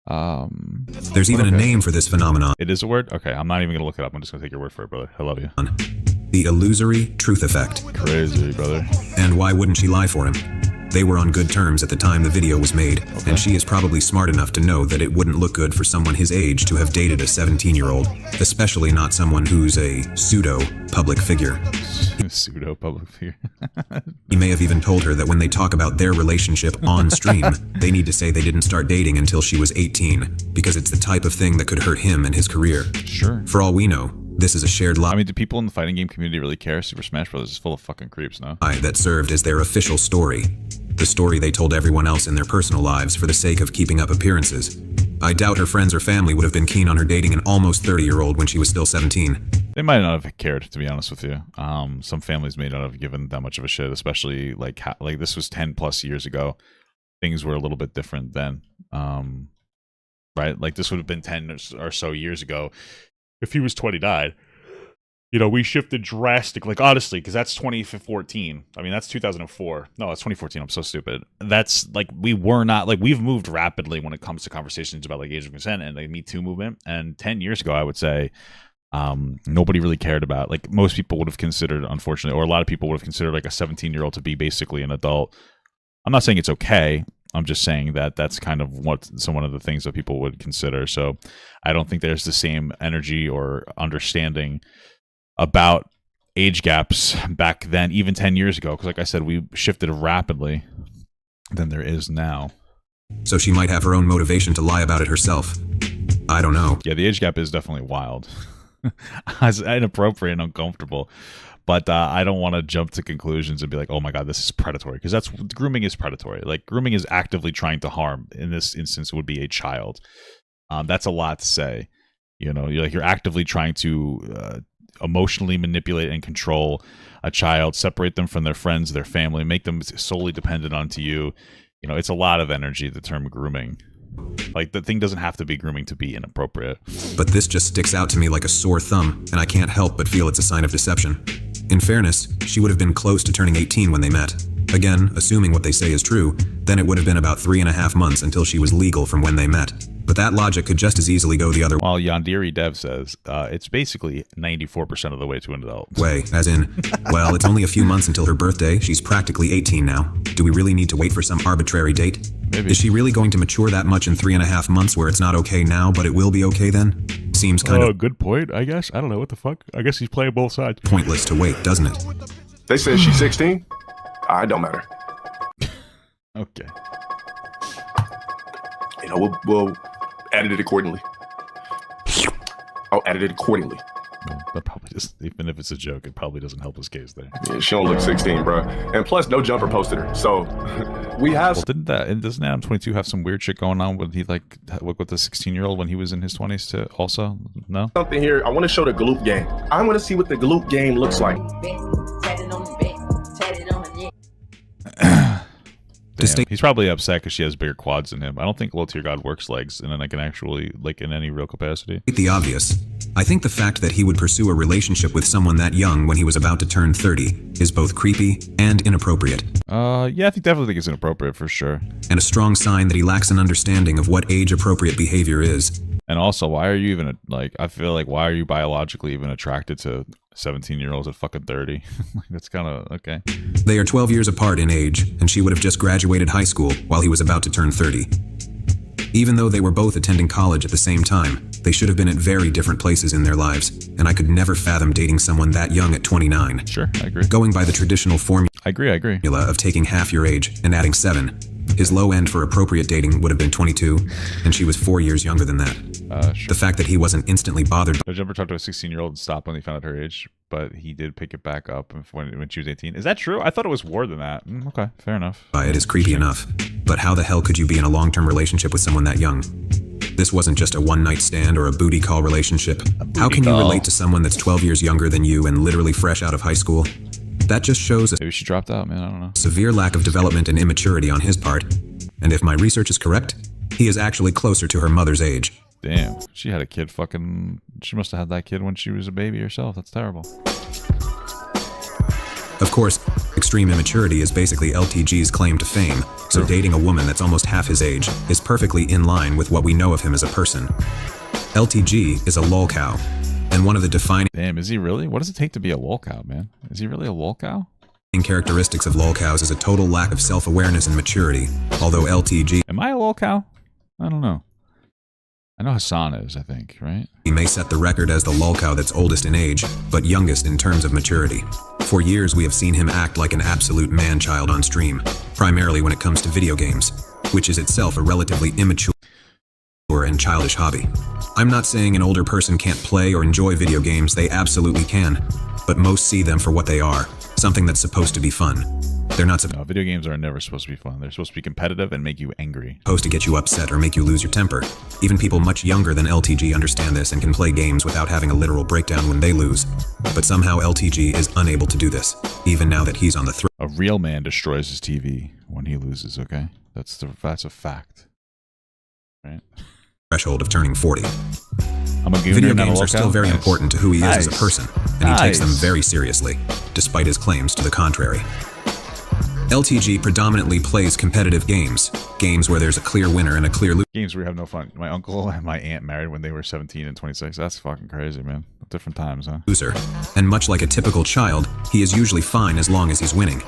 There's even a name for this phenomenon. It is a word? Okay, I'm not even gonna look it up. I'm just gonna take your word for it, brother. I love you. The illusory truth effect. Crazy, brother. And why wouldn't she lie for him? They were on good terms at the time the video was made, and she is probably smart enough to know that it wouldn't look good for someone his age to have dated a 17-year-old, especially not someone who's a pseudo-public figure. Pseudo-public figure. He may have even told her that when they talk about their relationship on stream, they need to say they didn't start dating until she was 18, because it's the type of thing that could hurt him and his career. Sure. For all we know, this is a shared lie. I mean, do people in the fighting game community really care? Super Smash Bros. Is full of fucking creeps, no? That served as their official story. The story they told everyone else in their personal lives for the sake of keeping up appearances. I doubt her friends or family would have been keen on her dating an almost 30-year-old when she was still 17. They might not have cared, to be honest with you. Some families may not have given that much of a shit, especially like this was 10 plus years ago. Things were a little bit different then, right? Like this would have been 10 or so years ago. If he was 29, you know, we shifted drastic, like honestly, because that's 2014. I mean, that's 2004. No, that's 2014. I'm so stupid. That's like, we were not, like, we've moved rapidly when it comes to conversations about like age of consent and the Me Too movement. And 10 years ago, I would say, nobody really cared about, like, most people would have considered, unfortunately, or a lot of people would have considered like a 17-year-old to be basically an adult. I'm not saying it's okay. I'm just saying that that's kind of one of the things that people would consider. So I don't think there's the same energy or understanding about age gaps back then, even 10 years ago, because like I said, we shifted rapidly than there is now. So she might have her own motivation to lie about it herself. I don't know. Yeah, the age gap is definitely wild. It's inappropriate and uncomfortable. But I don't want to jump to conclusions and be like, oh my God, this is predatory. Because that's, grooming is predatory. Like, grooming is actively trying to harm. In this instance, it would be a child. That's a lot to say. You know, you're actively trying to emotionally manipulate and control a child, separate them from their friends, their family, make them solely dependent onto you. You know, it's a lot of energy, the term grooming. Like, the thing doesn't have to be grooming to be inappropriate. But this just sticks out to me like a sore thumb, and I can't help but feel it's a sign of deception. In fairness, she would have been close to turning 18 when they met. Again, assuming what they say is true, then it would have been about 3.5 months until she was legal from when they met. But that logic could just as easily go the other way. While Yandiri Dev says, it's basically 94% of the way to an adult. Way, as in, well, it's only a few months until her birthday, she's practically 18 now. Do we really need to wait for some arbitrary date? Maybe. Is she really going to mature that much in 3.5 months where it's not okay now, but it will be okay then? Seems kind of... good point, I guess. I don't know, what the fuck? I guess he's playing both sides. Pointless to wait, doesn't it? They said she's 16. It don't matter. Okay. You know, we'll edit it accordingly. I'll edit it accordingly. Well, that probably just, even if it's a joke, it probably doesn't help his case there. Yeah, she don't look 16, bro. And plus, no jumper posted her. So we have. Well, doesn't Adam 22 have some weird shit going on with he like with the 16-year-old when he was in his 20s too? Also, no. Something here. I want to show the Gloop game. I want to see what the Gloop game looks like. Damn. He's probably upset because she has bigger quads than him. I don't think low tier god works legs and then I can actually, like, in any real capacity. The obvious. I think the fact that he would pursue a relationship with someone that young when he was about to turn 30 is both creepy and inappropriate. Yeah, I definitely think it's inappropriate for sure. And a strong sign that he lacks an understanding of what age-appropriate behavior is. And also, why are you even, like, I feel like, why are you biologically even attracted to 17-year-olds at fucking 30? Like, that's kind of, okay. They are 12 years apart in age, and she would have just graduated high school while he was about to turn 30. Even though they were both attending college at the same time, they should have been at very different places in their lives, and I could never fathom dating someone that young at 29. Sure, I agree. Going by the traditional formula I agree. of taking half your age and adding 7, his low end for appropriate dating would have been 22, and she was 4 years younger than that. Sure. The fact that he wasn't instantly bothered Did you ever talk to a 16-year-old and stop when he found out her age, but he did pick it back up when she was 18? Is that true? I thought it was more than that. Okay, fair enough. by it is creepy enough, but how the hell could you be in a long-term relationship with someone that young? This wasn't just a one-night stand or a booty call relationship. How can you relate to someone that's 12 years younger than you and literally fresh out of high school? That just shows a Maybe she dropped out, man. I don't know. severe lack of development and immaturity on his part. And if my research is correct, he is actually closer to her mother's age. Damn, she had a kid she must have had that kid when she was a baby herself. That's terrible. Of course, extreme immaturity is basically LTG's claim to fame, so dating a woman that's almost half his age is perfectly in line with what we know of him as a person. LTG is a lolcow, and one of the defining Damn, is he really? What does it take to be a lolcow, man? Is he really a lolcow? characteristics of lolcows is a total lack of self-awareness and maturity, although LTG Am I a lolcow? I don't know. I know Hassan is, I think, right? He may set the record as the lolcow that's oldest in age, but youngest in terms of maturity. For years, we have seen him act like an absolute man-child on stream, primarily when it comes to video games, which is itself a relatively immature and childish hobby. I'm not saying an older person can't play or enjoy video games, they absolutely can, but most see them for what they are, something that's supposed to be fun. They're not No, video games are never supposed to be fun. They're supposed to be competitive and make you angry. supposed to get you upset or make you lose your temper. Even people much younger than LTG understand this and can play games without having a literal breakdown when they lose. But somehow LTG is unable to do this, even now that he's on the A real man destroys his TV when he loses, okay? That's a fact. Right? threshold of turning 40. I'm a gooner, Video not a games are lolcow? still very Nice. important to who he is as a person, and he takes them Nice. very seriously, despite his claims to the contrary. LTG predominantly plays competitive games where there's a clear winner and a clear Games where you have no fun. My uncle and my aunt married when they were 17 and 26. That's fucking crazy, man. Different times, huh? loser, and much like a typical child, he is usually fine as long as he's winning.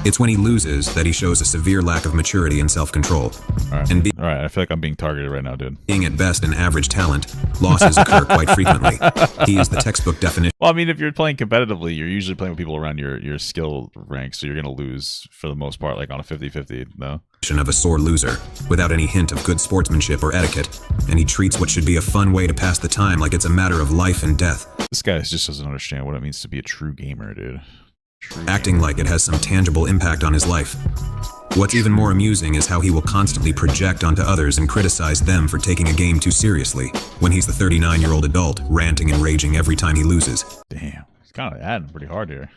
It's when he loses that he shows a severe lack of maturity and self-control. Alright. And Alright, I feel like I'm being targeted right now, dude. being at best an average talent, losses occur quite frequently. He is the textbook definition Well, I mean, if you're playing competitively, you're usually playing with people around your skill rank, so you're going to lose for the most part, like on a 50-50, no? of a sore loser, without any hint of good sportsmanship or etiquette, and he treats what should be a fun way to pass the time like it's a matter of life and death, This guy just doesn't understand what it means to be a true gamer, dude. True acting like it has some tangible impact on his life. What's even more amusing is how he will constantly project onto others and criticize them for taking a game too seriously, when he's the 39-year-old adult, ranting and raging every time he loses. Damn, he's kind of adding pretty hard here.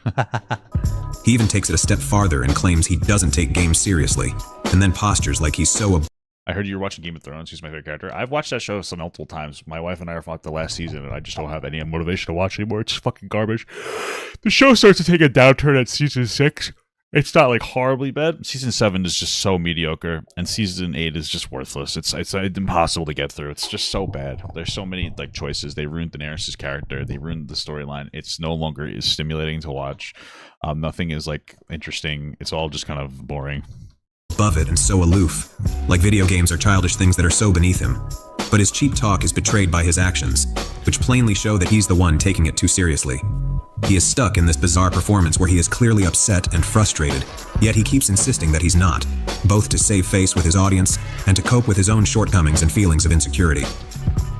He even takes it a step farther and claims he doesn't take games seriously, and then postures like he's so I heard you were watching Game of Thrones. He's my favorite character. I've watched that show some multiple times. My wife and I are for like the last season, and I just don't have any motivation to watch anymore. It's fucking garbage. The show starts to take a downturn at season 6. It's not like horribly bad. Season 7 is just so mediocre, and season 8 is just worthless. It's impossible to get through. It's just so bad. There's so many like choices. They ruined Daenerys' character. They ruined the storyline. It's no longer is stimulating to watch. Nothing is like interesting. It's all just kind of boring. above it and so aloof, like video games are childish things that are so beneath him. But his cheap talk is betrayed by his actions, which plainly show that he's the one taking it too seriously. He is stuck in this bizarre performance where he is clearly upset and frustrated, yet he keeps insisting that he's not, both to save face with his audience and to cope with his own shortcomings and feelings of insecurity.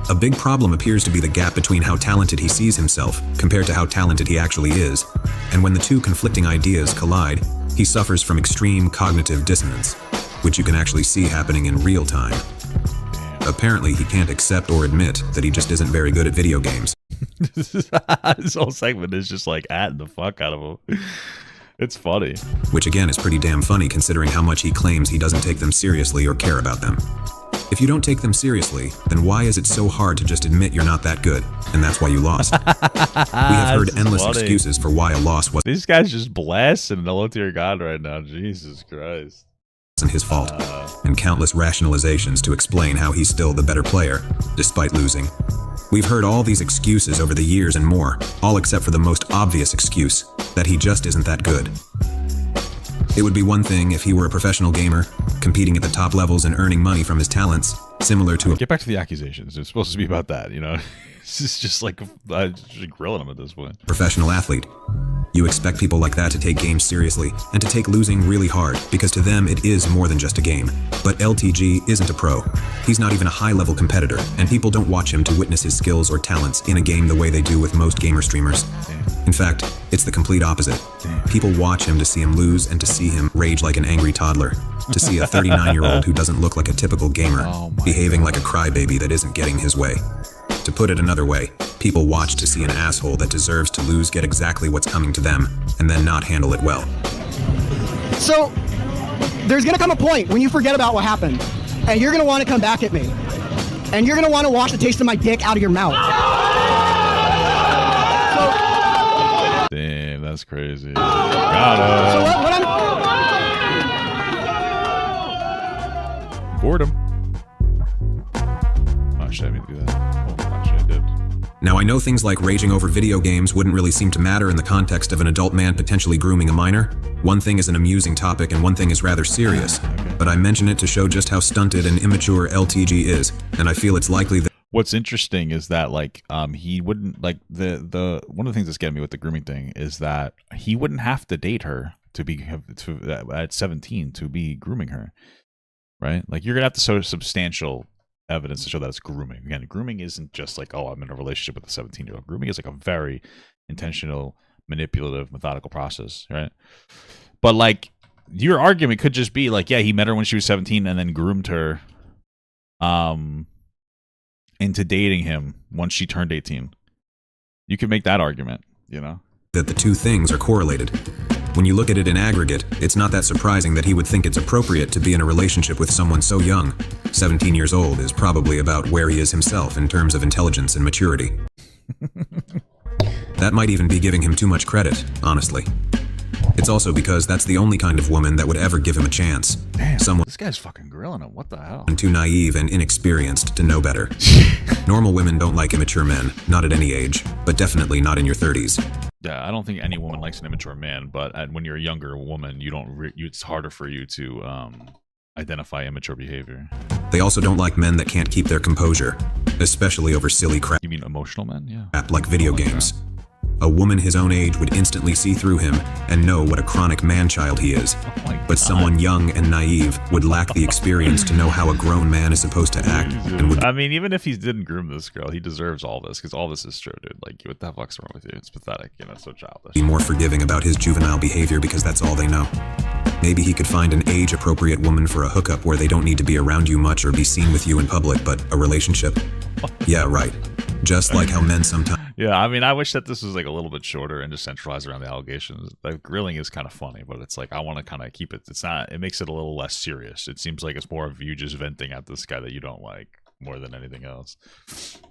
A big problem appears to be the gap between how talented he sees himself compared to how talented he actually is, and when the two conflicting ideas collide, he suffers from extreme cognitive dissonance, which you can actually see happening in real time. Apparently, he can't accept or admit that he just isn't very good at video games. This whole segment is just like atting the fuck out of him. It's funny. Which again is pretty damn funny considering how much he claims he doesn't take them seriously or care about them. If you don't take them seriously, then why is it so hard to just admit you're not that good, and that's why you lost? We have heard endless excuses for why a loss wasn't These guys just blasting the low-tier god right now. Jesus Christ. his fault, and countless rationalizations to explain how he's still the better player, despite losing. We've heard all these excuses over the years and more, all except for the most obvious excuse, that he just isn't that good. It would be one thing if he were a professional gamer, competing at the top levels and earning money from his talents, similar to a Get back to the accusations. It's supposed to be about that, you know? This is just like just grilling him at this point. professional athlete. You expect people like that to take games seriously and to take losing really hard, because to them it is more than just a game. But LTG isn't a pro. He's not even a high-level competitor, and people don't watch him to witness his skills or talents in a game the way they do with most gamer streamers. In fact, it's the complete opposite. People watch him to see him lose and to see him rage like an angry toddler. To see a 39-year-old who doesn't look like a typical gamer, behaving like a crybaby that isn't getting his way. To put it another way, people watch to see an asshole that deserves to lose get exactly what's coming to them, and then not handle it well. So, there's gonna come a point when you forget about what happened, and you're gonna want to come back at me, and you're gonna want to wash the taste of my dick out of your mouth. Damn, that's crazy. Got So him. what I'm Bored him. Oh, shit, I mean to do that. Oh, actually, I did. Now, I know things like raging over video games wouldn't really seem to matter in the context of an adult man potentially grooming a minor. One thing is an amusing topic and one thing is rather serious. But I mention it to show just how stunted and immature LTG is, and I feel it's likely that What's interesting is that like he wouldn't like the one of the things that's getting me with the grooming thing is that he wouldn't have to date her to be at 17 to be grooming her, right? Like you're gonna have to show substantial evidence to show that it's grooming. Again, grooming isn't just like, oh, I'm in a relationship with a 17-year-old. Grooming is like a very intentional, manipulative, methodical process, right? But like your argument could just be like, yeah, he met her when she was 17 and then groomed her into dating him once she turned 18. You could make that argument, you know? that the two things are correlated. When you look at it in aggregate, it's not that surprising that he would think it's appropriate to be in a relationship with someone so young. 17 years old is probably about where he is himself in terms of intelligence and maturity. That might even be giving him too much credit, honestly. It's also because that's the only kind of woman that would ever give him a chance. Damn, Someone this guy's fucking grilling him. What the hell? too naive and inexperienced to know better. Normal women don't like immature men, not at any age, but definitely not in your 30s. Yeah, I don't think any woman likes an immature man, but when you're a younger woman, you don't. It's harder for you to identify immature behavior. They also don't like men that can't keep their composure, especially over silly crap You mean emotional men? Yeah. like video games. A woman his own age would instantly see through him and know what a chronic man-child he is. Oh my But someone young and naive would lack the experience to know how a grown man is supposed to act, and would I mean, even if he didn't groom this girl, he deserves all this because all this is true, dude. Like, what the fuck's wrong with you? It's pathetic. You know, it's so childish. be more forgiving about his juvenile behavior because that's all they know. Maybe he could find an age-appropriate woman for a hookup where they don't need to be around you much or be seen with you in public, but a relationship? Yeah, right. Just like how men sometimes Yeah, I mean, I wish that this was like a little bit shorter and just centralized around the allegations. Like, grilling is kind of funny, but it's like I want to kind of keep it. It's not. It makes it a little less serious. It seems like it's more of you just venting at this guy that you don't like more than anything else.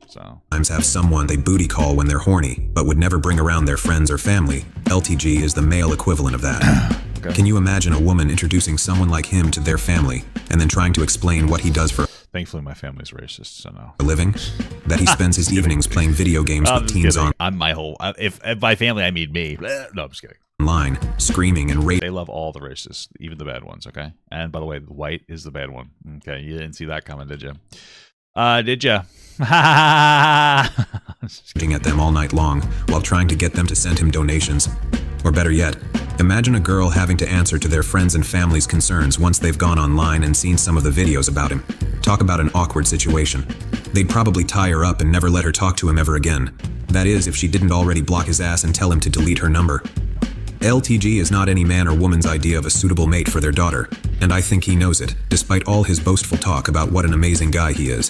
So have someone they booty call when they're horny, but would never bring around their friends or family. LTG is the male equivalent of that. Okay. Can you imagine a woman introducing someone like him to their family and then trying to explain what he does for thankfully, my family's racist, so no. a living? That he spends his evenings playing video games I'm with just teens kidding. I'm my whole. If by family I mean me. No, I'm just kidding. online, screaming and raping They love all the racists, even the bad ones. Okay. And by the way, the white is the bad one. Okay, you didn't see that coming, did you? Did you? at them all night long while trying to get them to send him donations. Or better yet, imagine a girl having to answer to their friends and family's concerns once they've gone online and seen some of the videos about him. Talk about an awkward situation. They'd probably tie her up and never let her talk to him ever again. That is, if she didn't already block his ass and tell him to delete her number. LTG is not any man or woman's idea of a suitable mate for their daughter, and I think he knows it, despite all his boastful talk about what an amazing guy he is.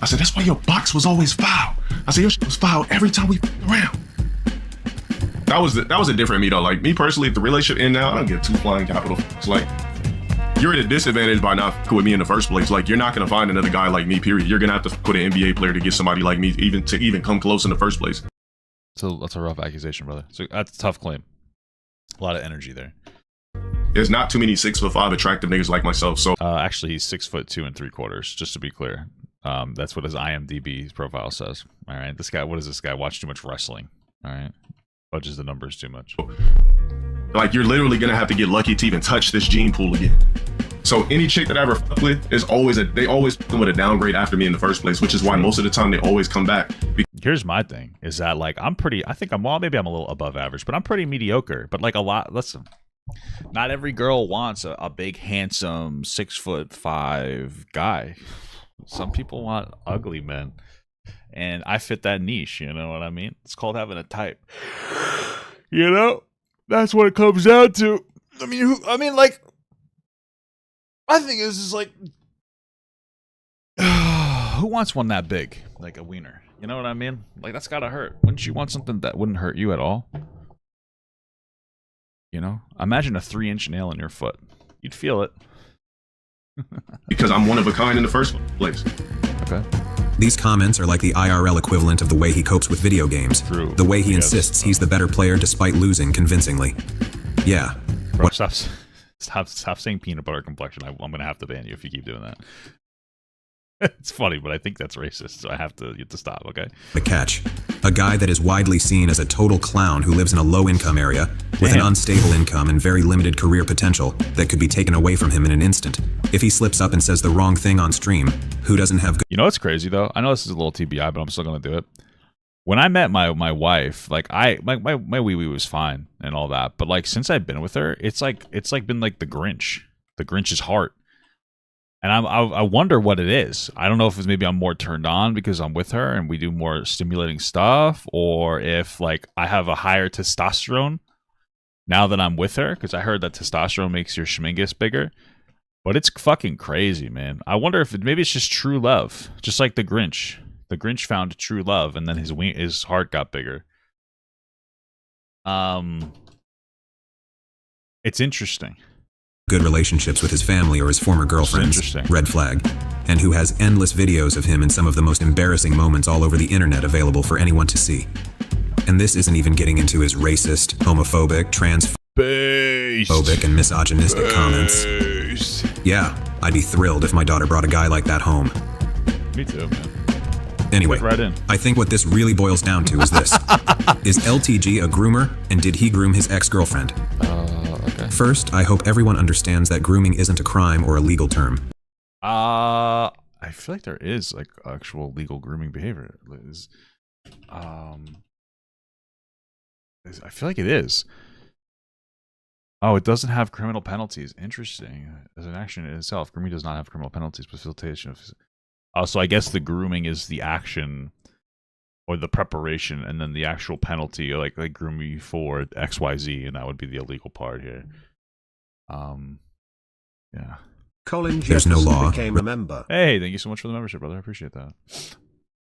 I said, that's why your box was always foul. I said, your shit was foul every time we around. that was a different me though. Like me personally, if the relationship end now, I don't give two flying capital. It's like you're at a disadvantage by not with me in the first place. Like you're not gonna find another guy like me. Period. You're gonna have to put an NBA player to get somebody like me even come close in the first place. So that's a rough accusation, brother. So that's a tough claim. A lot of energy there. There's not too many 6'5" attractive niggas like myself. So actually, he's 6'2 3/4. Just to be clear, that's what his IMDb profile says. All right, this guy. What is this guy? Watch too much wrestling. All right, fudges the numbers too much. Like you're literally gonna have to get lucky to even touch this gene pool again. So any chick that I ever fuck with is always they always come with a downgrade after me in the first place, which is why most of the time they always come back. Here's my thing: is that like I think I'm maybe I'm a little above average, but I'm pretty mediocre. But like a lot, listen. Not every girl wants a big, handsome, 6'5" guy. Some people want ugly men, and I fit that niche. You know what I mean? It's called having a type. You know, that's what it comes down to. I mean, like, I think this is like, who wants one that big, like a wiener? You know what I mean? Like that's gotta hurt. Wouldn't you want something that wouldn't hurt you at all? You know, imagine a 3-inch nail in your foot. You'd feel it. Because I'm one of a kind in the first place. Okay. These comments are like the IRL equivalent of the way he copes with video games. True. The way he insists he's the better player despite losing convincingly. Yeah. Bro, stop saying peanut butter complexion. I'm going to have to ban you if you keep doing that. It's funny, but I think that's racist, so you have to stop, okay? The catch. A guy that is widely seen as a total clown who lives in a low-income area with an unstable income and very limited career potential that could be taken away from him in an instant. If he slips up and says the wrong thing on stream, who doesn't have good... You know what's crazy, though? I know this is a little TBI, but I'm still going to do it. When I met my wife, like my wee-wee was fine and all that, but like since I've been with her, it's like been like the Grinch's heart. And I wonder what it is. I don't know if it's maybe I'm more turned on because I'm with her and we do more stimulating stuff, or if like I have a higher testosterone now that I'm with her, because I heard that testosterone makes your schmingus bigger. But it's fucking crazy, man. I wonder if maybe it's just true love, just like the Grinch. The Grinch found true love, and then his heart got bigger. It's interesting. Good relationships with his family or his former girlfriends, red flag, and who has endless videos of him in some of the most embarrassing moments all over the internet available for anyone to see. And this isn't even getting into his racist, homophobic, transphobic, and misogynistic comments. Yeah, I'd be thrilled if my daughter brought a guy like that home. Me too, man. Anyway, right in. I think what this really boils down to is this. Is LTG a groomer, and did he groom his ex-girlfriend? Okay. First, I hope everyone understands that grooming isn't a crime or a legal term. I feel like there is like actual legal grooming behavior. I feel like it is. Oh, it doesn't have criminal penalties. Interesting. As an action in itself, grooming does not have criminal penalties. Facilitation of... so I guess the grooming is the action or the preparation, and then the actual penalty, like groom you for XYZ, and that would be the illegal part here. Yeah. Colin There's no law. Became a member. Hey, thank you so much for the membership, brother. I appreciate that.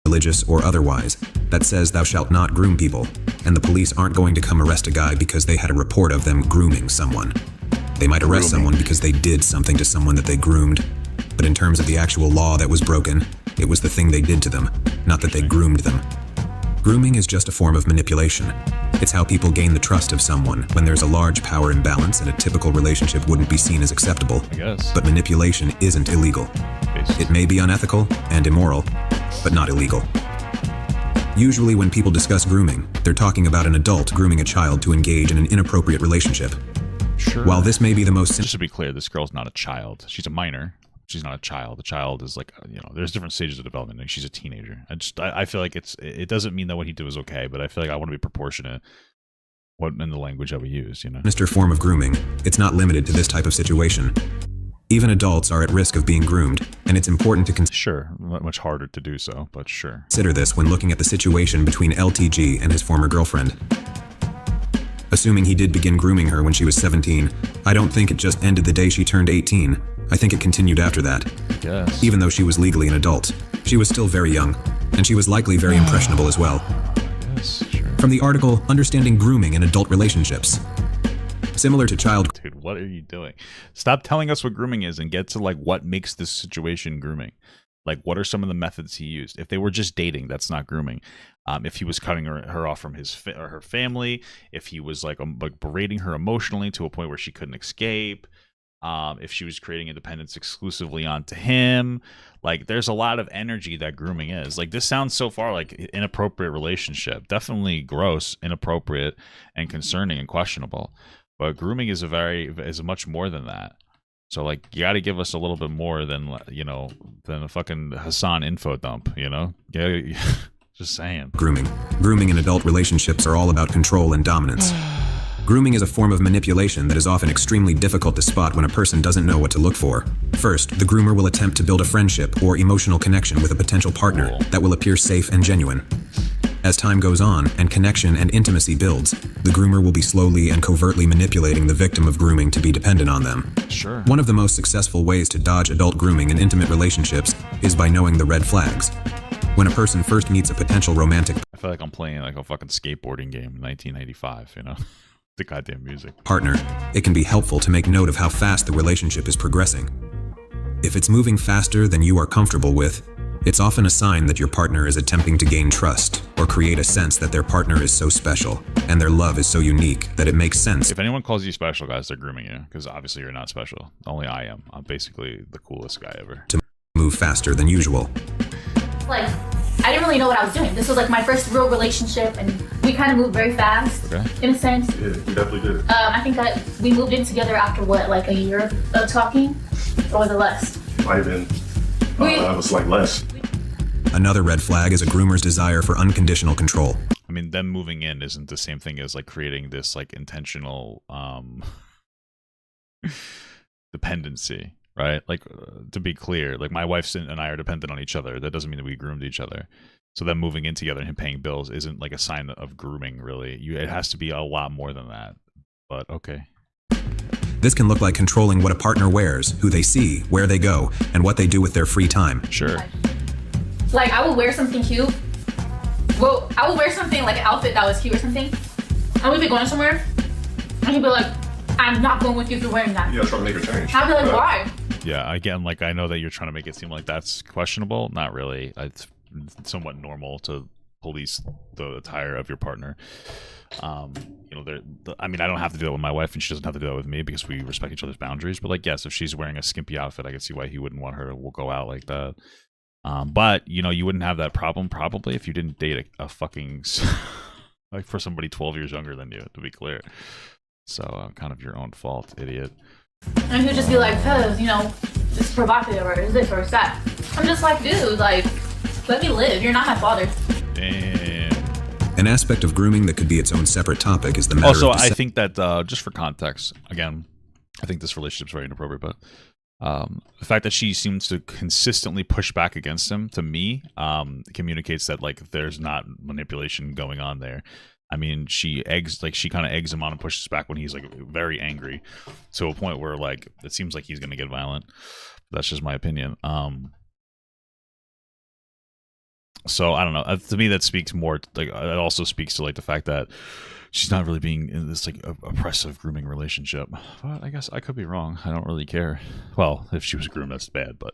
Religious or otherwise, that says thou shalt not groom people, and the police aren't going to come arrest a guy because they had a report of them grooming someone. They might arrest someone because they did something to someone that they groomed, but in terms of the actual law that was broken, it was the thing they did to them, not that they groomed them. Grooming is just a form of manipulation. It's how people gain the trust of someone when there's a large power imbalance and a typical relationship wouldn't be seen as acceptable. I guess. But manipulation isn't illegal. It may be unethical and immoral, but not illegal. Usually when people discuss grooming, they're talking about an adult grooming a child to engage in an inappropriate relationship. Sure. While this may be the most... Just to be clear, this girl's not a child. She's a minor. She's not a child. A child is like, you know, there's different stages of development. Like she's a teenager. I feel like it doesn't mean that what he did was okay, but I feel like I want to be proportionate in the language that we use, you know? Mr. Form of grooming, it's not limited to this type of situation. Even adults are at risk of being groomed, and it's important to Sure, much harder to do so, but sure. Consider this when looking at the situation between LTG and his former girlfriend. Assuming he did begin grooming her when she was 17, I don't think it just ended the day she turned 18. I think it continued after that. Yes. Even though she was legally an adult, she was still very young, and she was likely very impressionable as well. Yes, sure. From the article, Understanding Grooming in Adult Relationships. Similar to child... Dude, what are you doing? Stop telling us what grooming is and get to like what makes this situation grooming. Like, what are some of the methods he used? If they were just dating, that's not grooming. If he was cutting her off from her family, if he was like berating her emotionally to a point where she couldn't escape, if she was creating independence exclusively onto him, like there's a lot of energy that grooming is. Like, this sounds so far like inappropriate relationship, definitely gross, inappropriate, and concerning and questionable. But grooming is much more than that. So, like, you got to give us a little bit more than, you know, than a fucking Hassan info dump, you know? Yeah, just saying. Grooming. Grooming in adult relationships are all about control and dominance. Grooming is a form of manipulation that is often extremely difficult to spot when a person doesn't know what to look for. First, the groomer will attempt to build a friendship or emotional connection with a potential partner that will appear safe and genuine. As time goes on and connection and intimacy builds, the groomer will be slowly and covertly manipulating the victim of grooming to be dependent on them. Sure. One of the most successful ways to dodge adult grooming in intimate relationships is by knowing the red flags. When a person first meets a potential romantic I feel like I'm playing like a fucking skateboarding game in 1995, you know? The goddamn music. Partner, it can be helpful to make note of how fast the relationship is progressing. If it's moving faster than you are comfortable with, it's often a sign that your partner is attempting to gain trust or create a sense that their partner is so special and their love is so unique that it makes sense. If anyone calls you special, guys, they're grooming you, because obviously you're not special. Only I am. I'm basically the coolest guy ever. To move faster than usual. Like, I didn't really know what I was doing. This was like my first real relationship, and we kind of moved very fast, in a sense. Yeah, we definitely did. I think that we moved in together after what, like a year of talking, or was it less? Might have been. I was like less. Another red flag is a groomer's desire for unconditional control. I mean, them moving in isn't the same thing as like creating this like intentional dependency, right? Like, to be clear, like my wife and I are dependent on each other. That doesn't mean that we groomed each other. So them moving in together and him paying bills isn't like a sign of grooming, really. It has to be a lot more than that. But okay. This can look like controlling what a partner wears, who they see, where they go, and what they do with their free time. Sure. Like, I would wear something cute. Well, I would wear something like an outfit that was cute or something. And we'd be going somewhere, and he'd be like, I'm not going with you if you're wearing that. Yeah, trying to make her change. I'd be like, why? Yeah, again, like I know that you're trying to make it seem like that's questionable. Not really. It's somewhat normal to police the attire of your partner. You know, I mean, I don't have to do that with my wife, and she doesn't have to do that with me because we respect each other's boundaries. But like, yes, if she's wearing a skimpy outfit, I can see why he wouldn't want her to go out like that. But you know, you wouldn't have that problem probably if you didn't date a fucking like for somebody 12 years younger than you, to be clear. So kind of your own fault, idiot. And he'd just be like, cuz, you know, it's provocative or is this or is that. I'm just like, dude, like, let me live. You're not my father. Damn. An aspect of grooming that could be its own separate topic is the matter also, of I think that just for context, again, I think this relationship's very inappropriate, but the fact that she seems to consistently push back against him, to me, communicates that like there's not manipulation going on there. I mean, she kind of eggs him on and pushes back when he's like very angry, to a point where like it seems like he's gonna get violent. That's just my opinion. So I don't know. To me, that speaks more. Like, it also speaks to like the fact that she's not really being in this like oppressive grooming relationship. But I guess I could be wrong. I don't really care. Well, if she was groomed, that's bad. But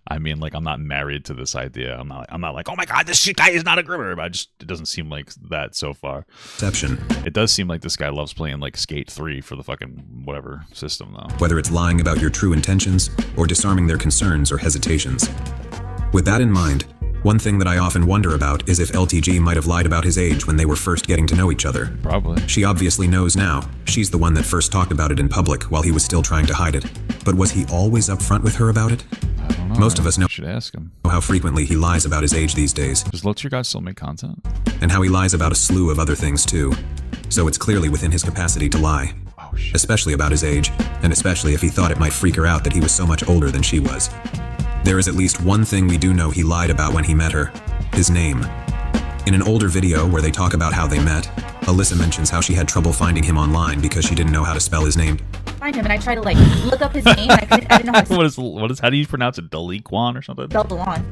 I mean, like, I'm not married to this idea. I'm not like, oh my god, this guy is not a groomer. But it doesn't seem like that so far. Exception. It does seem like this guy loves playing like Skate 3 for the fucking whatever system, though. Whether it's lying about your true intentions or disarming their concerns or hesitations. With that in mind, one thing that I often wonder about is if LTG might have lied about his age when they were first getting to know each other. Probably. She obviously knows now. She's the one that first talked about it in public while he was still trying to hide it. But was he always upfront with her about it? I don't know. Most of us know should ask him how frequently he lies about his age these days. Does Low Tier God still make content? And how he lies about a slew of other things too. So it's clearly within his capacity to lie. Oh, shit. Especially about his age, and especially if he thought it might freak her out that he was so much older than she was. There is at least one thing we do know he lied about when he met her. His name. In an older video where they talk about how they met, Alyssa mentions how she had trouble finding him online because she didn't know how to spell his name. Find him, and I tried to like look up his name. I didn't know how to What is how do you pronounce it? Daliquan or something? spell Delon.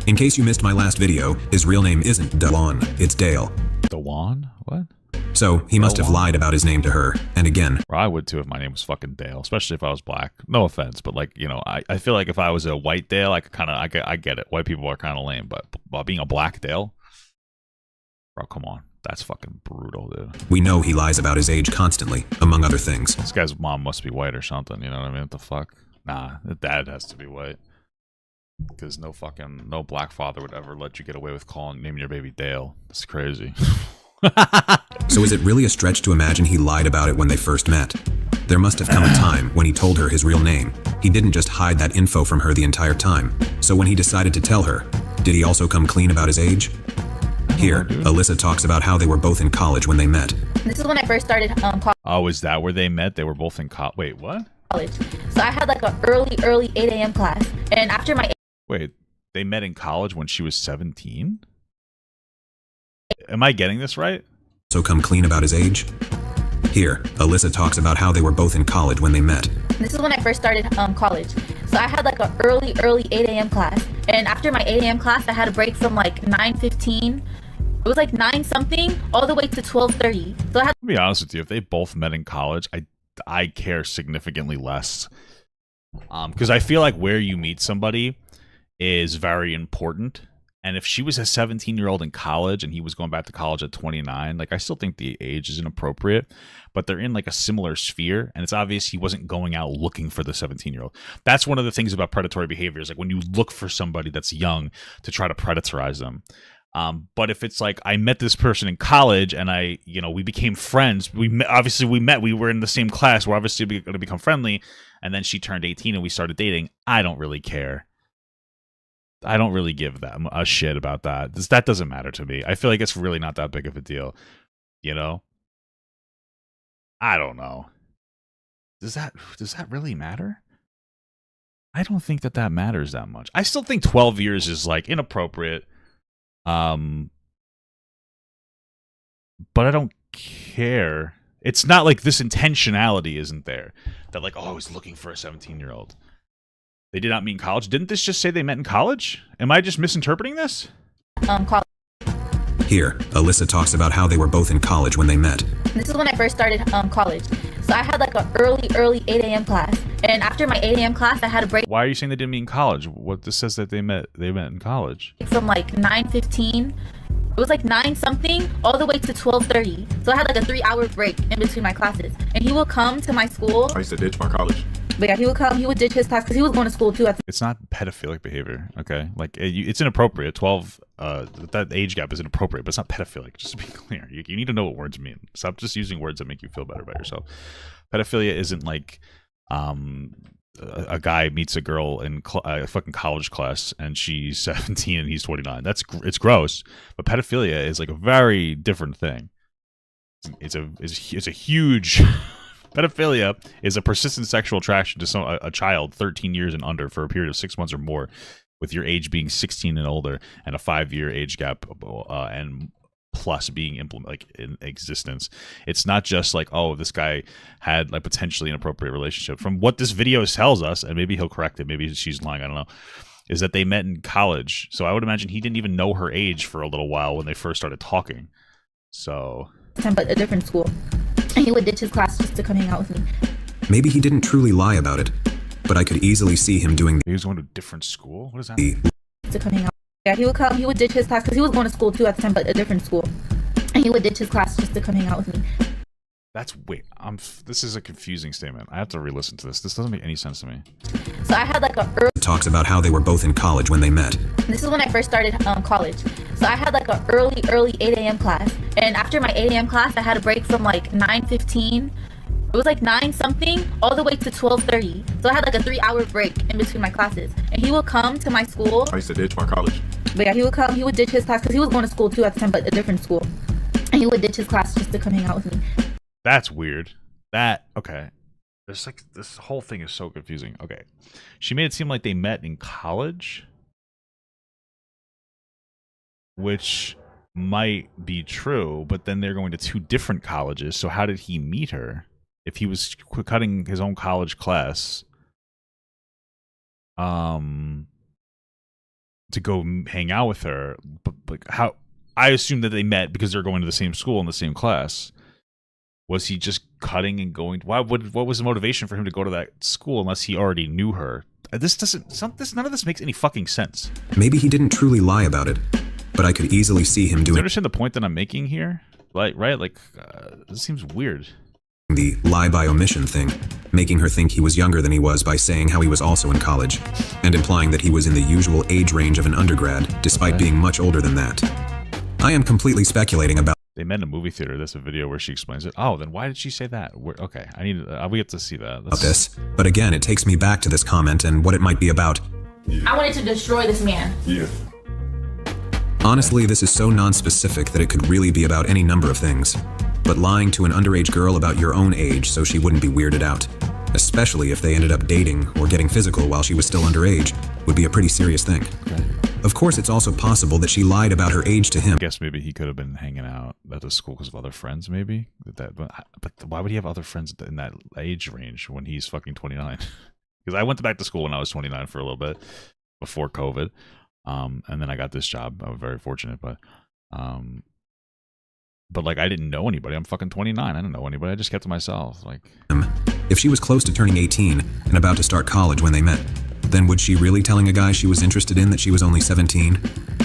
In case you missed my last video, his real name isn't Delon, it's Dale. Dewan? What? So, he must have lied about his name to her, and again. Well, I would too if my name was fucking Dale, especially if I was black. No offense, but like, you know, I feel like if I was a white Dale, I could kind of, I get it. White people are kind of lame, but being a black Dale, bro, come on. That's fucking brutal, dude. We know he lies about his age constantly, among other things. This guy's mom must be white or something, you know what I mean? What the fuck? Nah, the dad has to be white. Because no black father would ever let you get away with naming your baby Dale. It's crazy. So is it really a stretch to imagine he lied about it when they first met? There must have come a time when he told her his real name. He didn't just hide that info from her the entire time. So when he decided to tell her, did he also come clean about his age? Here, Alyssa talks about how they were both in college when they met. This is when I first started college. Oh, is that where they met? They were both in college. Wait, what? So I had like an early 8 a.m. class. And after my... Wait, they met in college when she was 17? Am I getting this right? So come clean about his age? Here, Alyssa talks about how they were both in college when they met. This is when I first started college. So I had like an early 8 a.m. class. And after my 8 a.m. class, I had a break from like 9:15. It was like 9 something all the way to 12:30. So I had to be honest with you, if they both met in college, I care significantly less. Because I feel like where you meet somebody is very important. And if she was a 17-year-old in college and he was going back to college at 29, like I still think the age is inappropriate, but they're in like a similar sphere, and it's obvious he wasn't going out looking for the 17-year-old. That's one of the things about predatory behavior is like when you look for somebody that's young to try to predatorize them. But if it's like I met this person in college and we became friends, we were in the same class, we're obviously going to become friendly, and then she turned 18 and we started dating, I don't really care. I don't really give them a shit about that. That doesn't matter to me. I feel like it's really not that big of a deal. You know? I don't know. Does that really matter? I don't think that matters that much. I still think 12 years is like inappropriate. But I don't care. It's not like this intentionality isn't there. That like, oh, I was looking for a 17-year-old. They did not meet in college. Didn't this just say they met in college? Am I just misinterpreting this? college. Here, Alyssa talks about how they were both in college when they met. This is when I first started college. So I had like an early 8 a.m. class. And after my 8 a.m. class, I had a break. Why are you saying they didn't meet in college? What this says that they met in college. From like 9:15. It was like 9 something all the way to 12:30. So I had like a 3-hour break in between my classes. And he would come to my school. I used to ditch my college. But yeah, he would ditch his class because he was going to school too. It's not pedophilic behavior, okay? Like, it's inappropriate. 12, that age gap is inappropriate, but it's not pedophilic, just to be clear. You need to know what words mean. Stop just using words that make you feel better about yourself. Pedophilia isn't like a guy meets a girl in a fucking college class and she's 17 and he's 29. It's gross, but pedophilia is like a very different thing. It's a huge... Pedophilia is a persistent sexual attraction to a child 13 years and under for a period of 6 months or more, with your age being 16 and older, and a 5-year age gap and plus being in existence. It's not just like, oh, this guy had like potentially inappropriate relationship. From what this video tells us, and maybe he'll correct it, maybe she's lying, I don't know, is that they met in college. So I would imagine he didn't even know her age for a little while when they first started talking. So, but a different school. And he would ditch his class just to come hang out with me. Maybe he didn't truly lie about it, but I could easily see him doing. He was going to a different school? What does that mean? To come hang out. Yeah, he would ditch his class because he was going to school too at the time, but a different school. And he would ditch his class just to come hang out with me. This is a confusing statement. I have to re-listen to this. This doesn't make any sense to me. So I had like a talks about how they were both in college when they met. This is when I first started college. So I had like an early 8 a.m. class. And after my 8 a.m. class, I had a break from like 9:15. It was like 9 something all the way to 12:30. So I had like a 3-hour break in between my classes. And he would come to my school. I used to ditch my college. But yeah, he would ditch his class because he was going to school too at the time, but a different school. And he would ditch his class just to come hang out with me. That's weird. Okay. There's like, this whole thing is so confusing. Okay. She made it seem like they met in college, which might be true, but then they're going to 2 different colleges. So how did he meet her if he was cutting his own college class? to go hang out with her. But how? I assume that they met because they're going to the same school in the same class. Was he just cutting and going? What was the motivation for him to go to that school unless he already knew her? None of this makes any fucking sense. Maybe he didn't truly lie about it, but I could easily see him Do you doing understand the point that I'm making here? Like, right? Like, this seems weird. the lie by omission thing, making her think he was younger than he was by saying how he was also in college, and implying that he was in the usual age range of an undergrad, despite being much older than that. I am completely speculating about. They met in a movie theater. There's a video where she explains it. Oh, then why did she say that? Okay, I need. We have to see that. This, but again, it takes me back to this comment and what it might be about. I wanted to destroy this man. Yeah. Honestly, this is so non-specific that it could really be about any number of things. But lying to an underage girl about your own age so she wouldn't be weirded out, especially if they ended up dating or getting physical while she was still underage, would be a pretty serious thing. Okay. Of course, it's also possible that she lied about her age to him. I guess maybe he could have been hanging out at the school because of other friends, maybe. But why would he have other friends in that age range when he's fucking 29? Because I went back to school when I was 29 for a little bit before COVID, and then I got this job. I was very fortunate, but like I didn't know anybody. I'm fucking 29. I didn't know anybody. I just kept to myself. Like, if she was close to turning 18 and about to start college when they met, then would she really telling a guy she was interested in that she was only 17?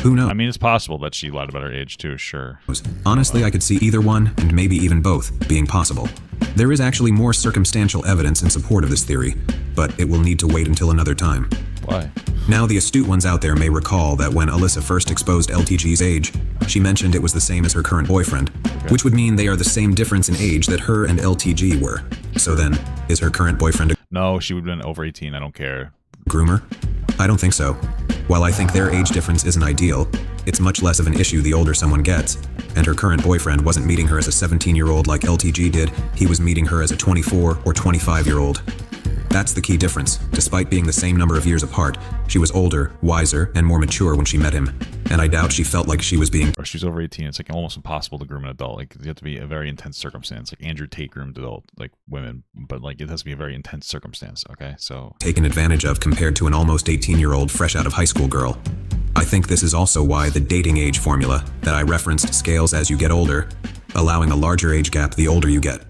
Who knows? I mean, it's possible that she lied about her age too, sure. Honestly, I could see either one, and maybe even both, being possible. There is actually more circumstantial evidence in support of this theory, but it will need to wait until another time. Why? Now, the astute ones out there may recall that when Alyssa first exposed LTG's age, she mentioned it was the same as her current boyfriend, which would mean they are the same difference in age that her and LTG were. So then, is her current boyfriend a No, she would have been over 18. I don't care. groomer? I don't think so. While I think their age difference isn't ideal, it's much less of an issue the older someone gets, and her current boyfriend wasn't meeting her as a 17-year-old like LTG did, he was meeting her as a 24 or 25-year-old. That's the key difference. Despite being the same number of years apart, she was older, wiser, and more mature when she met him, and I doubt she felt like she was being. Or she's over 18. It's like almost impossible to groom an adult. Like, you have to be a very intense circumstance. Like Andrew Tate groomed adult, like women, but like it has to be a very intense circumstance. Okay, so taken advantage of compared to an almost 18-year-old fresh out of high school girl. I think this is also why the dating age formula that I referenced scales as you get older, allowing a larger age gap the older you get.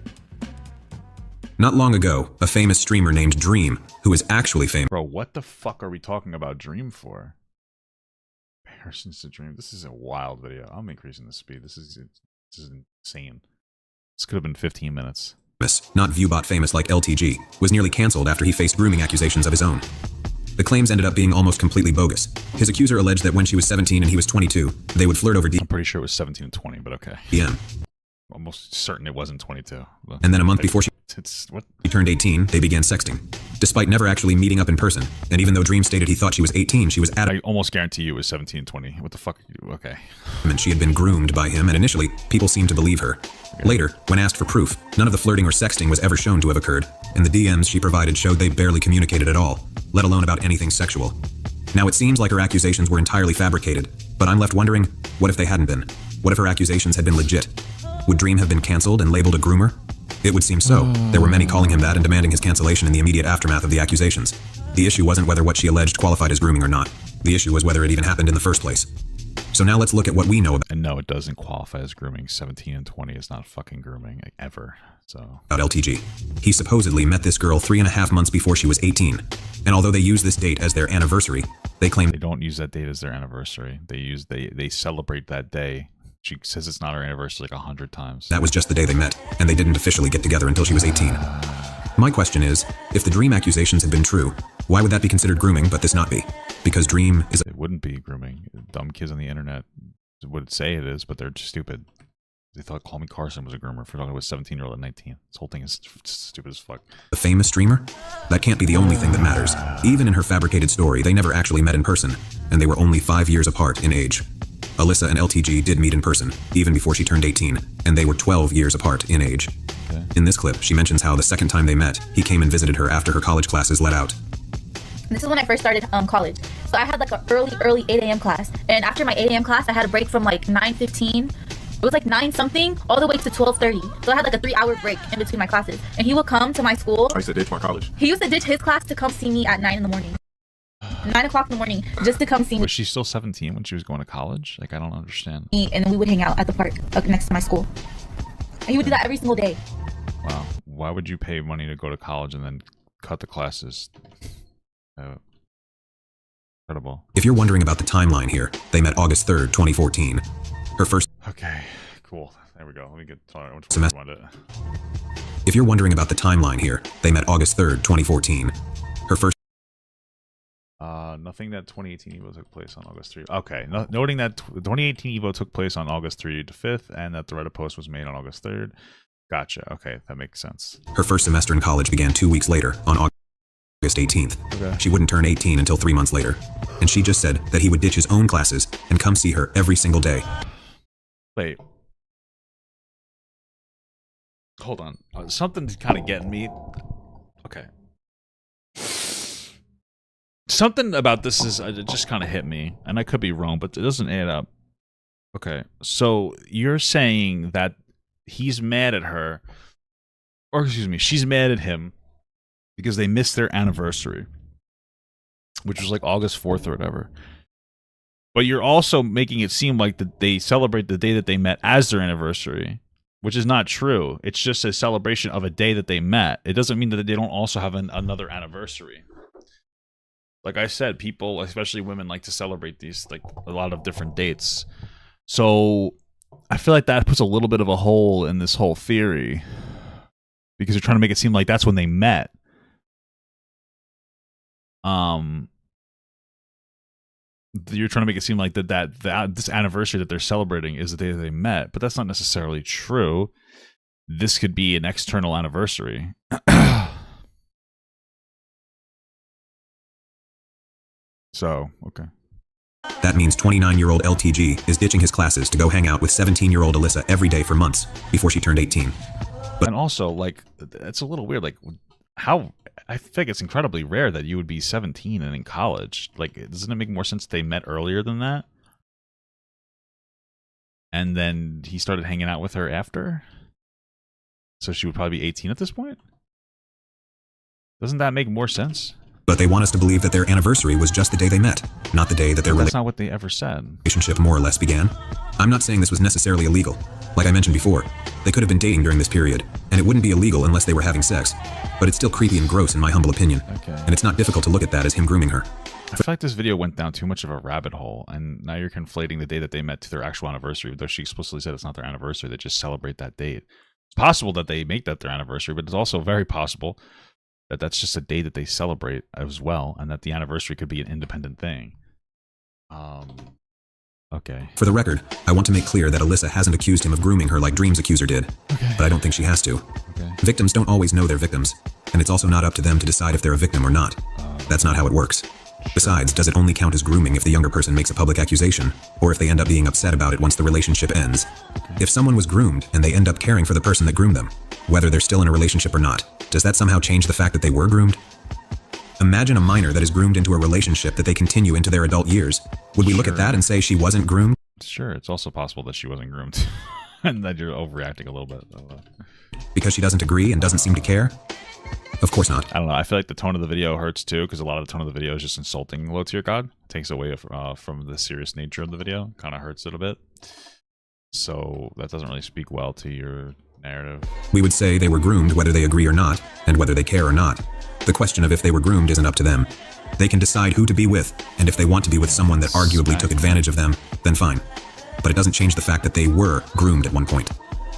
Not long ago, a famous streamer named Dream, who is actually famous. Bro, what the fuck are we talking about Dream for? Comparisons to Dream. This is a wild video. I'm increasing the speed. This is insane. This could have been 15 minutes. Not Viewbot famous like LTG, was nearly cancelled after he faced grooming accusations of his own. The claims ended up being almost completely bogus. His accuser alleged that when she was 17 and he was 22, they would flirt over I'm pretty sure it was 17 and 20, but okay. DM. Almost certain it wasn't 22. And then a month before she what? turned 18, they began sexting, despite never actually meeting up in person. And even though Dream stated he thought she was 18, she was I almost guarantee you it was 17 and 20. What the fuck? Okay. And she had been groomed by him, and initially, people seemed to believe her. Okay. Later, when asked for proof, none of the flirting or sexting was ever shown to have occurred, and the DMs she provided showed they barely communicated at all, let alone about anything sexual. Now, it seems like her accusations were entirely fabricated, but I'm left wondering, what if they hadn't been? What if her accusations had been legit? Would Dream have been cancelled and labeled a groomer? It would seem so. There were many calling him that and demanding his cancellation in the immediate aftermath of the accusations. The issue wasn't whether what she alleged qualified as grooming or not. The issue was whether it even happened in the first place. So now let's look at what we know about. And no, it doesn't qualify as grooming. 17 and 20 is not fucking grooming, like, ever. So about LTG. He supposedly met this girl 3.5 months before she was 18. And although they use this date as their anniversary, they claim they don't use that date as their anniversary. They celebrate that day. She says it's not her anniversary like 100 times. That was just the day they met, and they didn't officially get together until she was 18. My question is, if the Dream accusations had been true, why would that be considered grooming but this not be? Because Dream is It wouldn't be grooming. Dumb kids on the internet would say it is, but they're just stupid. They thought Call Me Carson was a groomer for talking to a 17-year-old at 19. This whole thing is stupid as fuck. A famous streamer? That can't be the only thing that matters. Even in her fabricated story, they never actually met in person, and they were only 5 years apart in age. Alyssa and LTG did meet in person, even before she turned 18, and they were 12 years apart in age. Okay. In this clip, she mentions how the second time they met, he came and visited her after her college classes let out. This is when I first started college. So I had like an early 8 a.m. class. And after my 8 a.m. class, I had a break from like 9:15. It was like 9 something all the way to 12:30. So I had like a 3-hour break in between my classes. And he would come to my school. I used to ditch my college. He used to ditch his class to come see me at 9 in the morning. 9 o'clock in the morning just to come see Was she still 17 when she was going to college? Like, I don't understand. me, and then we would hang out at the park next to my school. And he would do that every single day. Wow. Why would you pay money to go to college and then cut the classes? Incredible. If you're wondering about the timeline here, they met August 3rd, 2014. Her first... Okay, cool. There we go. Let me get semester. If you're wondering about the timeline here, they met August 3rd, 2014. Her first... Nothing that 2018 Evo took place on August 3. Okay, noting that 2018 Evo took place on August 3 to 5th, and that the Reddit post was made on August 3rd. Gotcha. Okay, that makes sense. Her first semester in college began 2 weeks later, on August 18th. Okay. She wouldn't turn 18 until 3 months later. And she just said that he would ditch his own classes and come see her every single day. Wait. Hold on. Something's kind of getting me. Okay. Something about this is it just kind of hit me, and I could be wrong, but it doesn't add up. Okay, so you're saying that he's mad at her, or excuse me, she's mad at him because they missed their anniversary, which was like August 4th or whatever. But you're also making it seem like that they celebrate the day that they met as their anniversary, which is not true. It's just a celebration of a day that they met. It doesn't mean that they don't also have another anniversary. Like I said, people, especially women, like to celebrate these, like, a lot of different dates. So I feel like that puts a little bit of a hole in this whole theory, because you're trying to make it seem like that's when they met. You're trying to make it seem like that this anniversary that they're celebrating is the day that they met, but that's not necessarily true. This could be an external anniversary. So, okay. That means 29-year-old LTG is ditching his classes to go hang out with 17-year-old Alyssa every day for months before she turned 18. But and also, like, it's a little weird. Like, how... I think it's incredibly rare that you would be 17 and in college. Like, doesn't it make more sense they met earlier than that? And then he started hanging out with her after? So she would probably be 18 at this point? Doesn't that make more sense? But they want us to believe that their anniversary was just the day they met, not the day that their That's not what they ever said. relationship more or less began. I'm not saying this was necessarily illegal. Like I mentioned before, they could have been dating during this period, and it wouldn't be illegal unless they were having sex. But it's still creepy and gross in my humble opinion. Okay. And it's not difficult to look at that as him grooming her. I feel like this video went down too much of a rabbit hole, and now you're conflating the day that they met to their actual anniversary, though she explicitly said it's not their anniversary, they just celebrate that date. It's possible that they make that their anniversary, but it's also very possible that that's just a day that they celebrate as well, and that the anniversary could be an independent thing. Okay. For the record, I want to make clear that Alyssa hasn't accused him of grooming her like Dream's accuser did. Okay. But I don't think she has to. Okay. Victims don't always know they're victims, and it's also not up to them to decide if they're a victim or not. That's not how it works. Besides, does it only count as grooming if the younger person makes a public accusation, or if they end up being upset about it once the relationship ends? If someone was groomed and they end up caring for the person that groomed them, whether they're still in a relationship or not, does that somehow change the fact that they were groomed? Imagine a minor that is groomed into a relationship that they continue into their adult years. Would we look at that and say she wasn't groomed? Sure, it's also possible that she wasn't groomed. And that you're overreacting a little bit. Because she doesn't agree and doesn't seem to care? Of course not. I don't know. I feel like the tone of the video hurts too, because a lot of the tone of the video is just insulting low tier god. It takes away from the serious nature of the video. Kind of hurts it a bit. So that doesn't really speak well to your narrative. We would say they were groomed whether they agree or not, and whether they care or not. The question of if they were groomed isn't up to them. They can decide who to be with, and if they want to be with someone that arguably took advantage of them, then fine. But it doesn't change the fact that they were groomed at one point.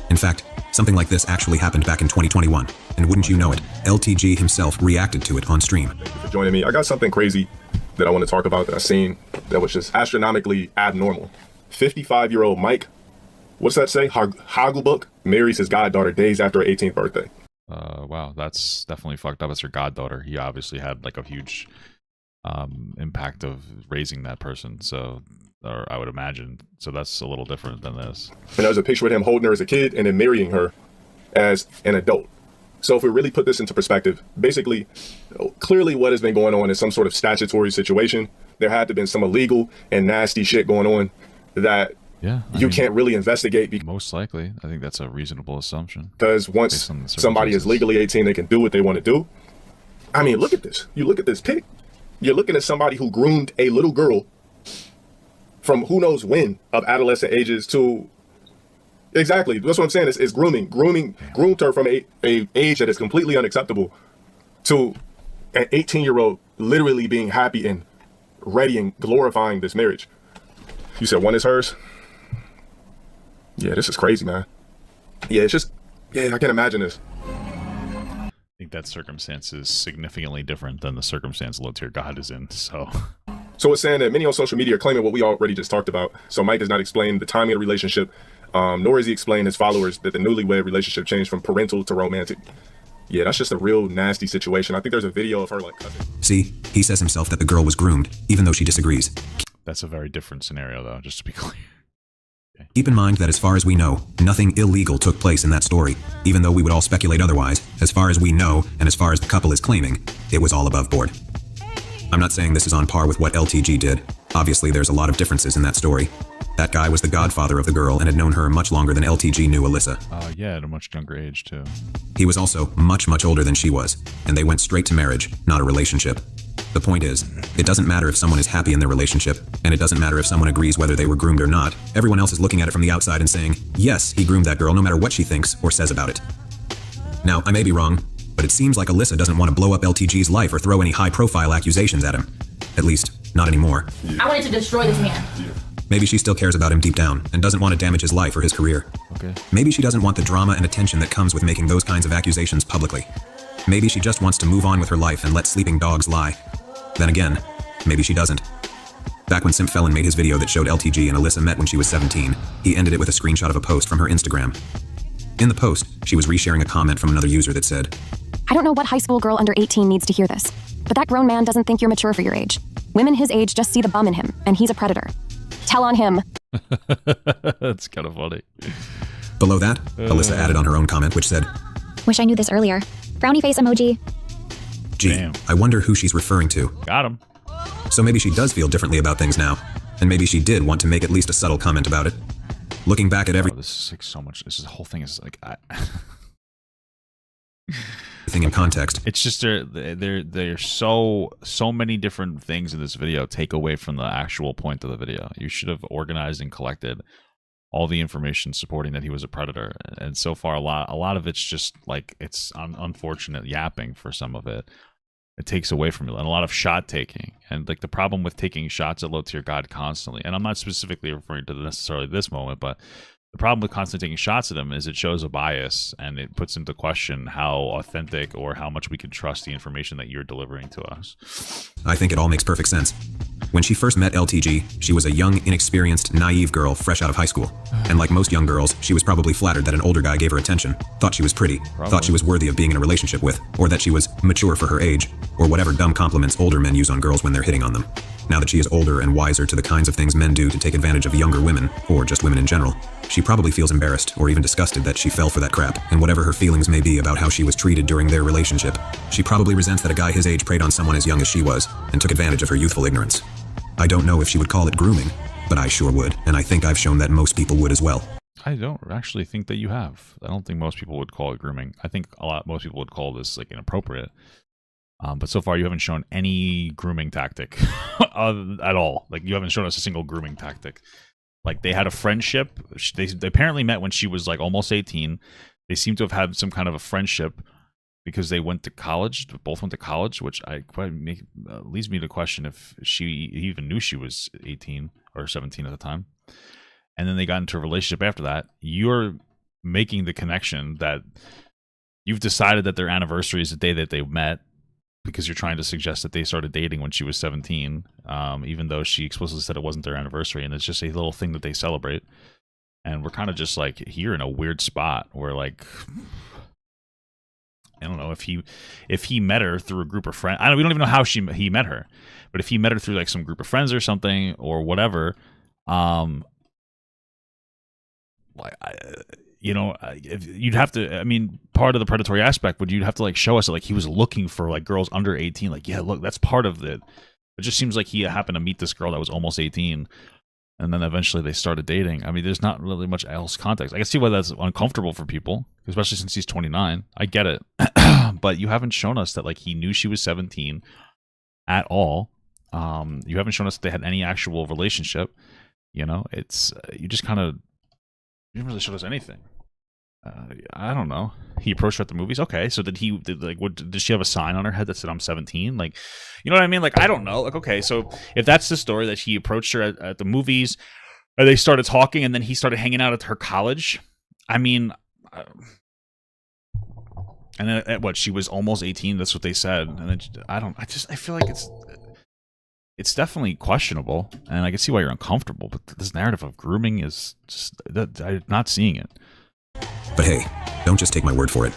In fact, something like this actually happened back in 2021, and wouldn't you know it, LTG himself reacted to it on stream. Thank you for joining me. I got something crazy that I want to talk about that I seen that was just astronomically abnormal. 55-year-old Mike, what's that say? Hagelbuck marries his goddaughter days after her 18th birthday. Wow, that's definitely fucked up. It's her goddaughter. He obviously had like a huge impact of raising that person, so, or I would imagine. So that's a little different than this. And there's a picture with him holding her as a kid and then marrying her as an adult. So if we really put this into perspective, basically, clearly what has been going on is some sort of statutory situation. There had to have been some illegal and nasty shit going on that you can't really investigate. Most likely. I think that's a reasonable assumption. Because once somebody is legally 18, they can do what they want to do. I mean, look at this. You look at this pic. You're looking at somebody who groomed a little girl from who knows when of adolescent ages to exactly. That's what I'm saying. It's grooming. Groomed her from a age that is completely unacceptable to an 18-year-old literally being happy and ready and glorifying this marriage. You said one is hers? Yeah, this is crazy, man. Yeah, it's just, yeah, I can't imagine this. I think that circumstance is significantly different than the circumstance low tier God is in. So it's saying that many on social media are claiming what we already just talked about. So Mike does not explain the timing of the relationship, nor is he explaining his followers that the newlywed relationship changed from parental to romantic. Yeah, that's just a real nasty situation. I think there's a video of her like cussing. See, he says himself that the girl was groomed, even though she disagrees. that's a very different scenario, though, just to be clear. Okay. Keep in mind that as far as we know, nothing illegal took place in that story, even though we would all speculate otherwise. As far as we know, and as far as the couple is claiming, it was all above board. I'm not saying this is on par with what LTG did. Obviously, there's a lot of differences in that story. That guy was the godfather of the girl and had known her much longer than LTG knew Alyssa. Yeah, at a much younger age, too. He was also much, much older than she was, and they went straight to marriage, not a relationship. The point is, it doesn't matter if someone is happy in their relationship, and it doesn't matter if someone agrees whether they were groomed or not. Everyone else is looking at it from the outside and saying, yes, he groomed that girl no matter what she thinks or says about it. Now, I may be wrong, but it seems like Alyssa doesn't want to blow up LTG's life or throw any high-profile accusations at him. At least, not anymore. I wanted to destroy this man. Maybe she still cares about him deep down and doesn't want to damage his life or his career. Okay. Maybe she doesn't want the drama and attention that comes with making those kinds of accusations publicly. Maybe she just wants to move on with her life and let sleeping dogs lie. Then again, maybe she doesn't. Back when Simp Felon made his video that showed LTG and Alyssa met when she was 17, he ended it with a screenshot of a post from her Instagram. In the post, she was resharing a comment from another user that said, I don't know what high school girl under 18 needs to hear this, but that grown man doesn't think you're mature for your age. Women his age just see the bum in him, and he's a predator. Tell on him. That's kind of funny. Below that, Alyssa added on her own comment, which said, Wish I knew this earlier. Frowny face emoji. Gee, Damn. I wonder who she's referring to. Got him. So maybe she does feel differently about things now, and maybe she did want to make at least a subtle comment about it. Looking back at everything This is like so much. This whole thing is like... in context, It's just there's so many different things in this video take away from the actual point of the video. You should have organized and collected all the information supporting that he was a predator, and so far a lot of it's just like it's unfortunate yapping for some of it. It takes away from it, and a lot of shot taking, and like the problem with taking shots at low tier God constantly, and I'm not specifically referring to necessarily this moment, but the problem with constantly taking shots at him is it shows a bias, and it puts into question how authentic or how much we can trust the information that you're delivering to us. I think it all makes perfect sense. When she first met LTG, she was a young, inexperienced, naive girl fresh out of high school. And like most young girls, she was probably flattered that an older guy gave her attention, thought she was pretty, thought she was worthy of being in a relationship with, or that she was mature for her age, or whatever dumb compliments older men use on girls when they're hitting on them. Now that she is older and wiser to the kinds of things men do to take advantage of younger women, or just women in general, she probably feels embarrassed or even disgusted that she fell for that crap, and whatever her feelings may be about how she was treated during their relationship, she probably resents that a guy his age preyed on someone as young as she was, and took advantage of her youthful ignorance. I don't know if she would call it grooming, but I sure would, and I think I've shown that most people would as well. I don't actually think that you have. I don't think most people would call it grooming. I think most people would call this like inappropriate. But so far you haven't shown any grooming tactic at all. Like you haven't shown us a single grooming tactic. Like they had a friendship. They apparently met when she was like almost 18. They seem to have had some kind of a friendship because they went to college. Both went to college, which leads me to question if she even knew she was 18 or 17 at the time. And then they got into a relationship after that. You're making the connection that you've decided that their anniversary is the day that they met, because you're trying to suggest that they started dating when she was 17, even though she explicitly said it wasn't their anniversary, and it's just a little thing that they celebrate. And we're kind of just like here in a weird spot where like, I don't know if he met her through a group of friends. We don't even know how he met her, but if he met her through like some group of friends or something or whatever, if you'd have to, I mean, part of the predatory aspect would you'd have to like show us that like he was looking for like girls under 18. Like, yeah, look, that's part of it. It just seems like he happened to meet this girl that was almost 18, and then eventually they started dating. I mean, there's not really much else context. I can see why that's uncomfortable for people, especially since he's 29. I get it, but you haven't shown us that like he knew she was 17. at all. You haven't shown us that they had any actual relationship. You know, it's you just kind of you didn't really show us anything. I don't know. He approached her at the movies. Okay, so did she have a sign on her head that said "I'm 17"? Like, you know what I mean? Like, I don't know. Like, okay, so if that's the story that he approached her at the movies, or they started talking, and then he started hanging out at her college. I mean, and then at what, she was almost 18. That's what they said. And then I feel like it's definitely questionable, and I can see why you're uncomfortable. But this narrative of grooming is just I'm not seeing it. But hey, don't just take my word for it.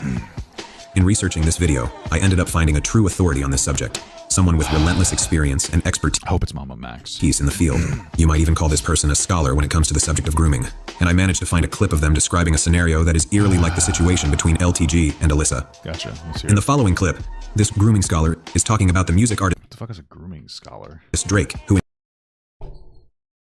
In researching this video, I ended up finding a true authority on this subject. Someone with relentless experience and expertise. I hope it's Mama Max. In the field. You might even call this person a scholar when it comes to the subject of grooming. And I managed to find a clip of them describing a scenario that is eerily like the situation between LTG and Alyssa. Gotcha. In the following clip, this grooming scholar is talking about the music artist. What the fuck is a grooming scholar? Drake, who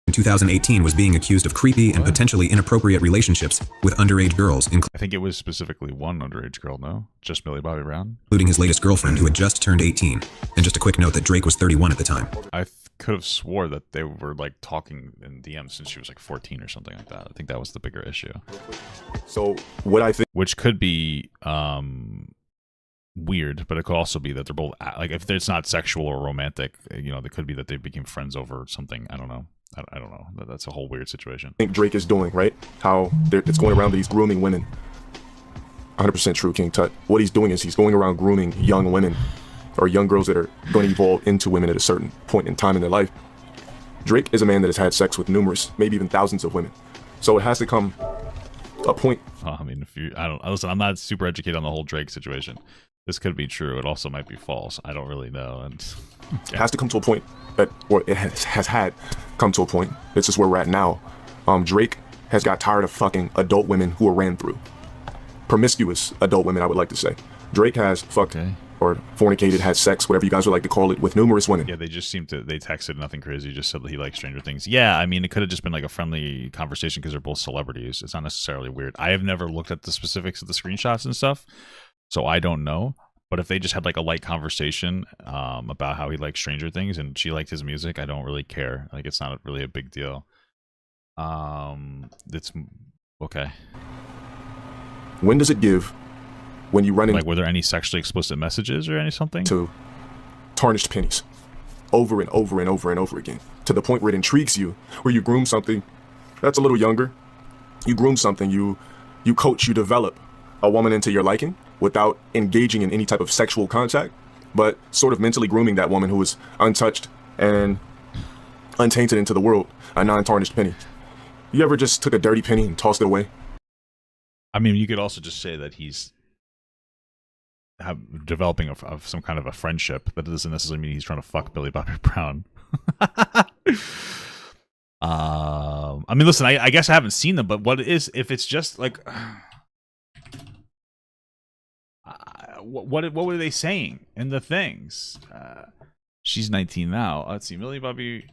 in 2018 was being accused of creepy and potentially inappropriate relationships with underage girls, I think it was specifically one underage girl, no? Just Millie Bobby Brown? Including his latest girlfriend who had just turned 18. And just a quick note that Drake was 31 at the time. I could have swore that they were like talking in DMs since she was like 14 or something like that. I think that was the bigger issue. So what I think, which could be weird, but it could also be that they're both like, if it's not sexual or romantic, you know, it could be that they became friends over something. I don't know. I don't know. That's a whole weird situation. I think Drake is doing, right? How it's going around that he's grooming women. 100% true, King Tut. What he's doing is he's going around grooming young women or young girls that are going to evolve into women at a certain point in time in their life. Drake is a man that has had sex with numerous, maybe even thousands of women. So it has to come a point. I mean, listen, I'm not super educated on the whole Drake situation. This could be true. It also might be false. I don't really know. And it has to come to a point that, or it has had come to a point. This is where we're at now. Drake has got tired of fucking adult women who are ran through. Promiscuous adult women, I would like to say. Drake has fucked or fornicated, had sex, whatever you guys would like to call it, with numerous women. Yeah, they just seemed to, they texted nothing crazy, just said that he likes Stranger Things. Yeah, I mean, it could have just been like a friendly conversation because they're both celebrities. It's not necessarily weird. I have never looked at the specifics of the screenshots and stuff, so I don't know. But if they just had like a light conversation about how he likes Stranger Things and she liked his music, I don't really care. Like, it's not really a big deal. It's okay. When does it give when you run into, like, were there any sexually explicit messages or something? To tarnished pennies over and over and over and over again, to the point where it intrigues you, where you groom something that's a little younger. You groom something, you coach, you develop a woman into your liking without engaging in any type of sexual contact, but sort of mentally grooming that woman who is untouched and untainted into the world, a non-tarnished penny. You ever just took a dirty penny and tossed it away? I mean, you could also just say that he's developing some kind of a friendship. That doesn't necessarily mean he's trying to fuck Billy Bobby Brown. I mean, listen, I guess I haven't seen them, but what it is, if it's just like, what were they saying in the things? She's 19 now. Let's see, Millie Bobby.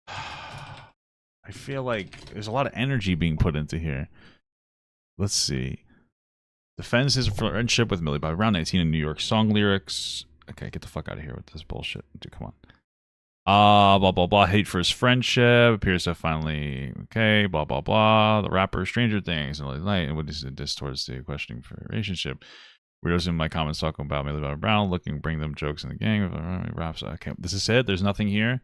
I feel like there's a lot of energy being put into here. Let's see. Defends his friendship with Millie Bobby Brown, 19 in New York song lyrics. Okay, get the fuck out of here with this bullshit. Dude, come on. Blah, blah, blah. Hate for his friendship. Appears to finally, okay, blah, blah, blah. The rapper Stranger Things. And light. And what is this towards the questioning for a relationship? Weirdos in my comments talking about Millie Bobby Brown, bring them jokes in the gang. Raps. Okay, this is it. There's nothing here.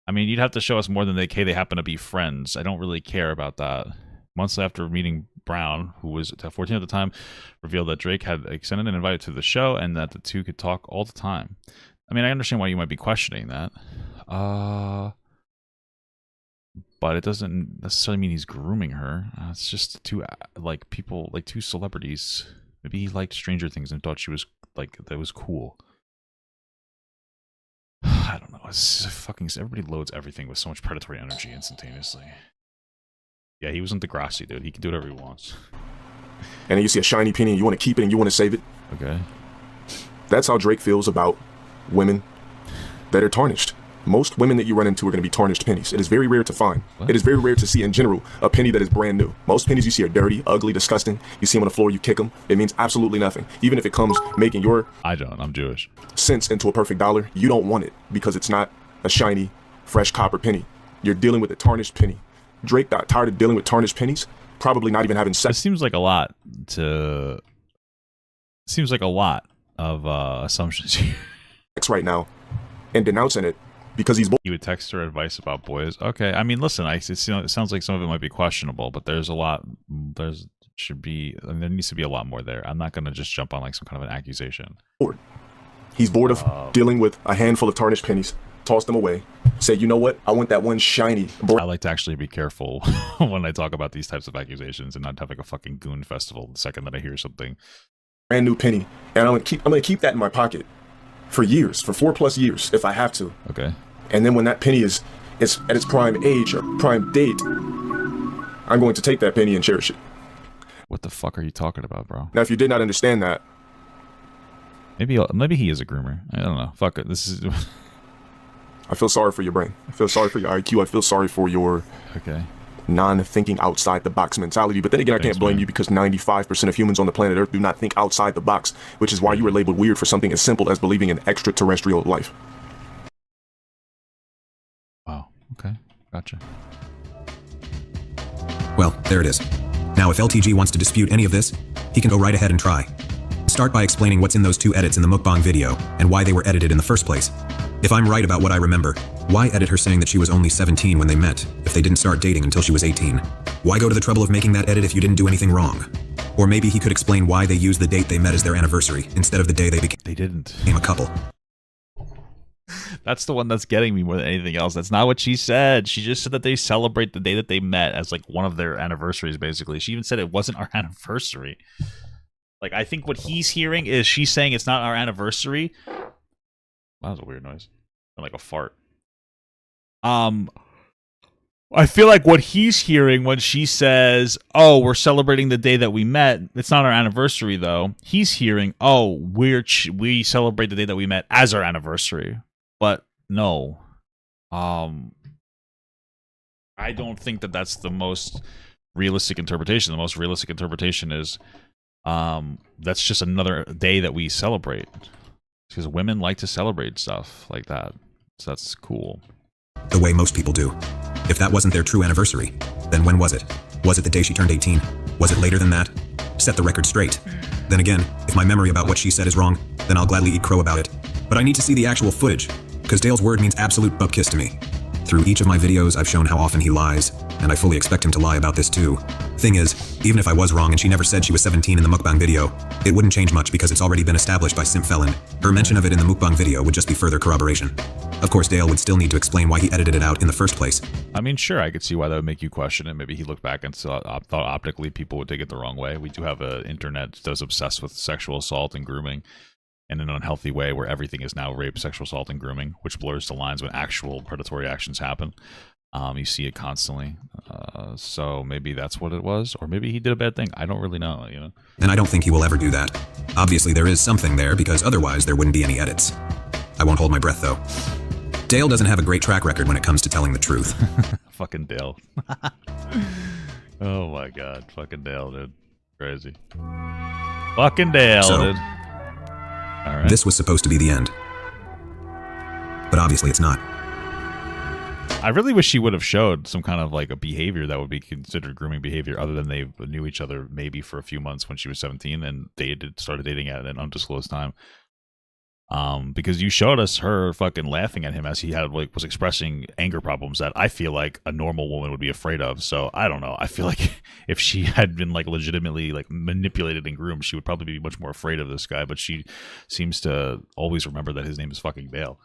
I mean, you'd have to show us more than they happen to be friends. I don't really care about that. Months after meeting Brown, who was 14 at the time, revealed that Drake had extended an invite to the show and that the two could talk all the time. I mean, I understand why you might be questioning that. But it doesn't necessarily mean he's grooming her. It's just two people, like two celebrities. Maybe he liked Stranger Things and thought she was like, that was cool. I don't know. It's fucking, everybody loads everything with so much predatory energy instantaneously. Yeah, he was in Degrassi, dude. He can do whatever he wants. And then you see a shiny penny and you want to keep it and you want to save it. Okay. That's how Drake feels about women that are tarnished. Most women that you run into are going to be tarnished pennies. It is very rare to find. It is very rare to see in general a penny that is brand new. Most pennies you see are dirty, ugly, disgusting. You see them on the floor, you kick them. It means absolutely nothing. Even if it comes making your I'm Jewish. cents into a perfect dollar, you don't want it because it's not a shiny, fresh copper penny. You're dealing with a tarnished penny. Drake got tired of dealing with tarnished pennies, probably not even having sex. It seems like a lot of assumptions here. Right now and denouncing it because he's he would text her advice about boys. Okay, I mean, listen, it sounds like some of it might be questionable, but there needs to be a lot more there. I'm not going to just jump on like some kind of an accusation. He's bored of dealing with a handful of tarnished pennies, toss them away, say, you know what, I want that one shiny. I like to actually be careful when I talk about these types of accusations and not have like a fucking goon festival the second that I hear something. Brand new penny, and I'm gonna keep that in my pocket for years, for 4+ years, if I have to. Okay. And then when that penny is at its prime age or prime date, I'm going to take that penny and cherish it. What the fuck are you talking about, bro? Now, if you did not understand that, maybe he is a groomer. I don't know. Fuck it. This is. I feel sorry for your brain. I feel sorry for your IQ. I feel sorry for your non-thinking outside the box mentality. But then again, I can't blame you because 95% of humans on the planet Earth do not think outside the box, which is why you were labeled weird for something as simple as believing in extraterrestrial life. Wow. Okay. Gotcha. Well, there it is. Now, if LTG wants to dispute any of this, he can go right ahead and try. Start by explaining what's in those 2 edits in the mukbang video and why they were edited in the first place. If I'm right about what I remember, why edit her saying that she was only 17 when they met if they didn't start dating until she was 18? Why go to the trouble of making that edit if you didn't do anything wrong? Or maybe he could explain why they used the date they met as their anniversary instead of the day they became a couple. That's the one that's getting me more than anything else. That's not what she said. She just said that they celebrate the day that they met as like one of their anniversaries, basically. She even said it wasn't our anniversary. Like, I think what he's hearing is she's saying it's not our anniversary. That was a weird noise. Like a fart. I feel like what he's hearing when she says, oh, we're celebrating the day that we met. It's not our anniversary, though. He's hearing, oh, we celebrate the day that we met as our anniversary. But no. I don't think that that's the most realistic interpretation. The most realistic interpretation is that's just another day that we celebrate. Because women like to celebrate stuff like that. So that's cool. The way most people do. If that wasn't their true anniversary, then when was it? Was it the day she turned 18? Was it later than that? Set the record straight. Then again, if my memory about what she said is wrong, then I'll gladly eat crow about it. But I need to see the actual footage, because Dale's word means absolute butt kiss to me. Through each of my videos, I've shown how often he lies, and I fully expect him to lie about this too. Thing is, even if I was wrong and she never said she was 17 in the mukbang video, it wouldn't change much because it's already been established by Simp Felon. Her mention of it in the mukbang video would just be further corroboration. Of course, Dale would still need to explain why he edited it out in the first place. I mean, sure, I could see why that would make you question it. Maybe he looked back and thought optically people would take it the wrong way. We do have an internet that's obsessed with sexual assault and grooming in an unhealthy way where everything is now rape, sexual assault, and grooming, which blurs the lines when actual predatory actions happen. You see it constantly. So maybe that's what it was, or maybe he did a bad thing. I don't really know, you know? And I don't think he will ever do that. Obviously there is something there because otherwise there wouldn't be any edits. I won't hold my breath though. Dale doesn't have a great track record when it comes to telling the truth. Fucking Dale. Oh my god. Fucking Dale, dude. Crazy. Fucking Dale, dude. All right. This was supposed to be the end. But obviously it's not. I really wish she would have showed some kind of like a behavior that would be considered grooming behavior other than they knew each other maybe for a few months when she was 17 and they started dating at an undisclosed time. Because you showed us her fucking laughing at him as he had was expressing anger problems that I feel like a normal woman would be afraid of. So I don't know. I feel like if she had been like legitimately like manipulated and groomed, she would probably be much more afraid of this guy. But she seems to always remember that his name is fucking Dale.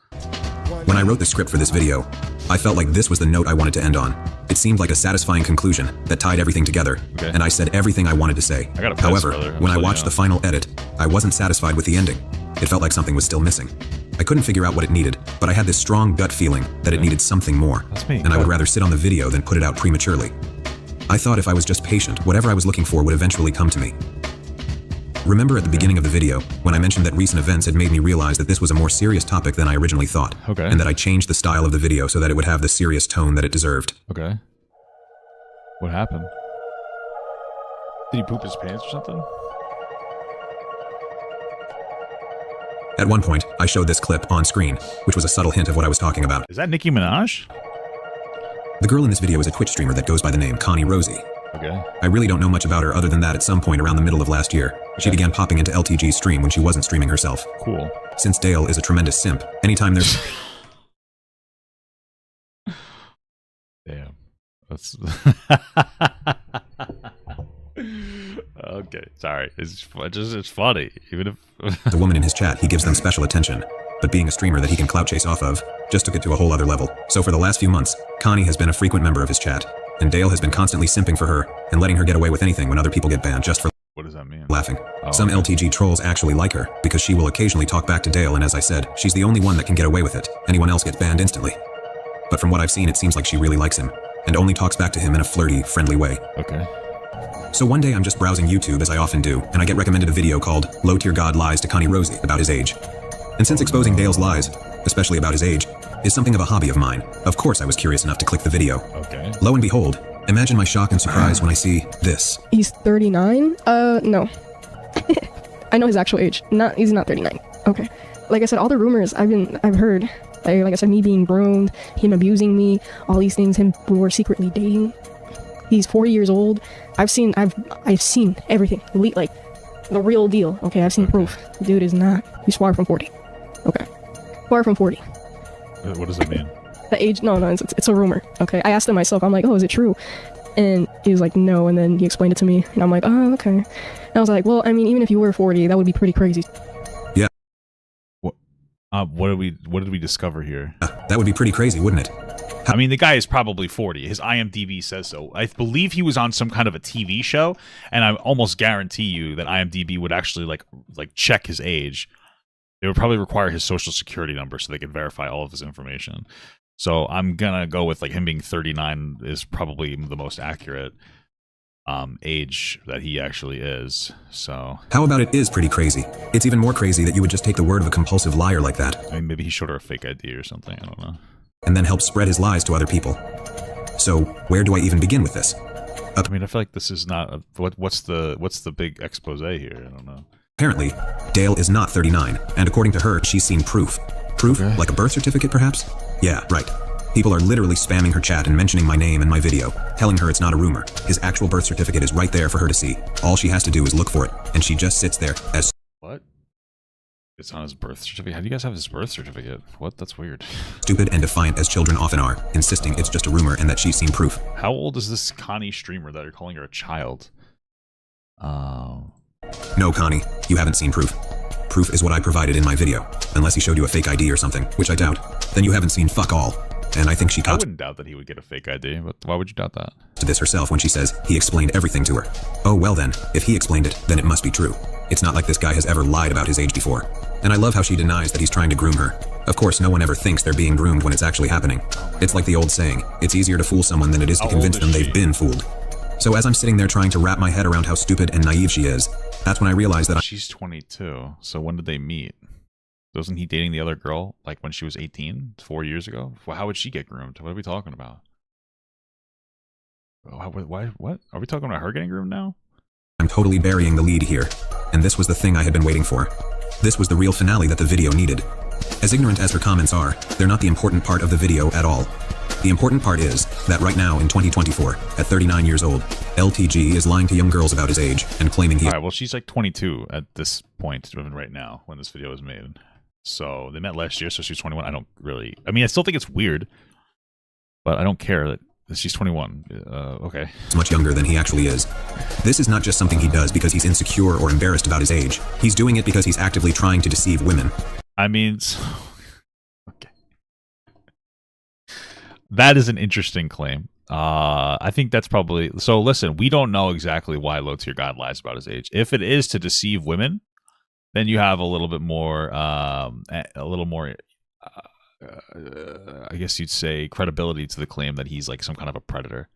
When I wrote the script for this video, I felt like this was the note I wanted to end on. It seemed like a satisfying conclusion that tied everything together, and I said everything I wanted to say. However, when I watched the final edit, I wasn't satisfied with the ending. It felt like something was still missing. I couldn't figure out what it needed, but I had this strong gut feeling that it needed something more, and I would rather sit on the video than put it out prematurely. I thought if I was just patient, whatever I was looking for would eventually come to me. Remember at the beginning of the video, when I mentioned that recent events had made me realize that this was a more serious topic than I originally thought. Okay. And that I changed the style of the video so that it would have the serious tone that it deserved. Okay. What happened? Did he poop his pants or something? At one point, I showed this clip on screen, which was a subtle hint of what I was talking about. Is that Nicki Minaj? The girl in this video is a Twitch streamer that goes by the name Connie Rosie. Okay. I really don't know much about her other than that at some point around the middle of last year, she began popping into LTG's stream when she wasn't streaming herself. Cool. Since Dale is a tremendous simp, anytime there's... Damn. That's... Okay, sorry. It's funny. Even if... the woman in his chat, he gives them special attention. But being a streamer that he can clout chase off of, just took it to a whole other level. So for the last few months, Connie has been a frequent member of his chat. And Dale has been constantly simping for her, and letting her get away with anything when other people get banned just for... What does that mean? Laughing. Oh, Some okay. LTG trolls actually like her, because she will occasionally talk back to Dale, and as I said, she's the only one that can get away with it. Anyone else gets banned instantly. But from what I've seen, it seems like she really likes him, and only talks back to him in a flirty, friendly way. Okay. So one day I'm just browsing YouTube, as I often do, and I get recommended a video called Low Tier God Lies to Connie Rosie about his age. And since exposing Dale's lies, especially about his age, is something of a hobby of mine, of course I was curious enough to click the video. Okay. Lo and behold, imagine my shock and surprise when I see this. He's 39? No. I know his actual age. He's not 39. Okay. Like I said, all the rumors I've heard, like I said, me being groomed, him abusing me, all these things, we're secretly dating. He's 40 years old. I've seen everything. Like, the real deal. Okay, I've seen proof. The dude is not. He's far from 40. Okay. Far from 40. What does it mean? The age, no, it's a rumor. Okay, I asked him myself. I'm like, oh, is it true? And he was like, no. And then he explained it to me, and I'm like, oh, okay. And I was like, well, I mean, even if you were 40, that would be pretty crazy. Yeah. What did we discover here? That would be pretty crazy, wouldn't it? I mean, the guy is probably 40. His IMDb says so. I believe he was on some kind of a TV show, and I almost guarantee you that IMDb would actually like check his age. They would probably require his social security number so they could verify all of his information. So I'm gonna go with like him being 39 is probably the most accurate age that he actually is. So how about it is pretty crazy? It's even more crazy that you would just take the word of a compulsive liar like that. I mean, maybe he showed her a fake ID or something. I don't know. And then help spread his lies to other people. So where do I even begin with this? I mean, I feel like this is not what's the big expose here? I don't know. Apparently, Dale is not 39, and according to her, she's seen proof. Proof? Okay. Like a birth certificate, perhaps? Yeah, right. People are literally spamming her chat and mentioning my name and my video, telling her it's not a rumor. His actual birth certificate is right there for her to see. All she has to do is look for it, and she just sits there as... What? It's on his birth certificate? How do you guys have his birth certificate? What? That's weird. Stupid and defiant as children often are, insisting it's just a rumor and that she's seen proof. How old is this Connie streamer that you're calling her a child? No, Connie, you haven't seen proof. Proof is what I provided in my video. Unless he showed you a fake ID or something, which I doubt. Then you haven't seen fuck all. And I think she I wouldn't doubt that he would get a fake ID, but why would you doubt that? To this herself when she says he explained everything to her. Oh well then, if he explained it, then it must be true. It's not like this guy has ever lied about his age before. And I love how she denies that he's trying to groom her. Of course, no one ever thinks they're being groomed when it's actually happening. It's like the old saying, it's easier to fool someone than it is to convince them they've been fooled. So as I'm sitting there trying to wrap my head around how stupid and naive she is, that's when I realize that she's 22, so when did they meet? Wasn't he dating the other girl, like when she was 18, 4 years ago? Well, how would she get groomed? What are we talking about? Why? What? Are we talking about her getting groomed now? I'm totally burying the lead here. And this was the thing I had been waiting for. This was the real finale that the video needed. As ignorant as her comments are, they're not the important part of the video at all. The important part is that right now in 2024, at 39 years old, LTG is lying to young girls about his age and claiming he... Alright, well she's like 22 at this point, even right now, when this video was made. So they met last year, so she's 21. I don't really... I mean, I still think it's weird, but I don't care that she's 21. Okay. It's much younger than he actually is. This is not just something he does because he's insecure or embarrassed about his age. He's doing it because he's actively trying to deceive women. I mean... Okay. That is an interesting claim. I think that's probably... So listen, we don't know exactly why Low Tier God lies about his age. If it is to deceive women, then you have a little bit more, I guess you'd say, credibility to the claim that he's like some kind of a predator.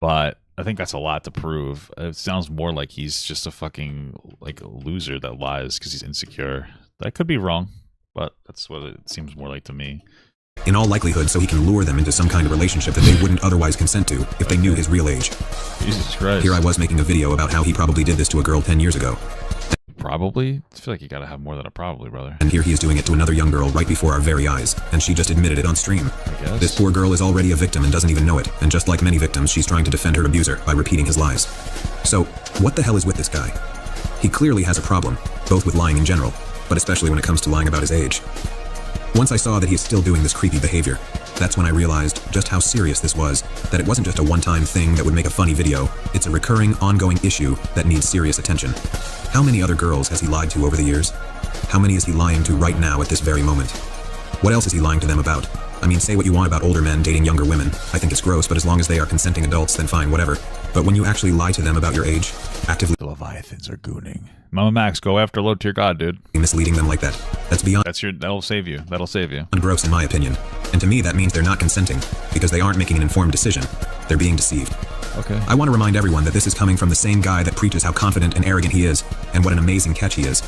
But I think that's a lot to prove. It sounds more like he's just a fucking like a loser that lies because he's insecure. That could be wrong, but that's what it seems more like to me. In all likelihood, so he can lure them into some kind of relationship that they wouldn't otherwise consent to if they knew his real age. Jesus Christ. Here I was making a video about how he probably did this to a girl 10 years ago. Probably? I feel like you gotta have more than a probably, brother. And here he is doing it to another young girl right before our very eyes, and she just admitted it on stream. I guess. This poor girl is already a victim and doesn't even know it, and just like many victims, she's trying to defend her abuser by repeating his lies. So, what the hell is with this guy? He clearly has a problem, both with lying in general, but especially when it comes to lying about his age. Once I saw that he's still doing this creepy behavior, that's when I realized just how serious this was, that it wasn't just a one-time thing that would make a funny video, it's a recurring, ongoing issue that needs serious attention. How many other girls has he lied to over the years? How many is he lying to right now at this very moment? What else is he lying to them about? I mean, say what you want about older men dating younger women. I think it's gross, but as long as they are consenting adults, then fine, whatever. But when you actually lie to them about your age, actively— The Leviathans are gooning. Mama Max, go after low tier god, dude. Misleading them like that. That's beyond— That'll save you. That'll save you. Gross in my opinion. And to me that means they're not consenting, because they aren't making an informed decision. They're being deceived. Okay. I want to remind everyone that this is coming from the same guy that preaches how confident and arrogant he is, and what an amazing catch he is.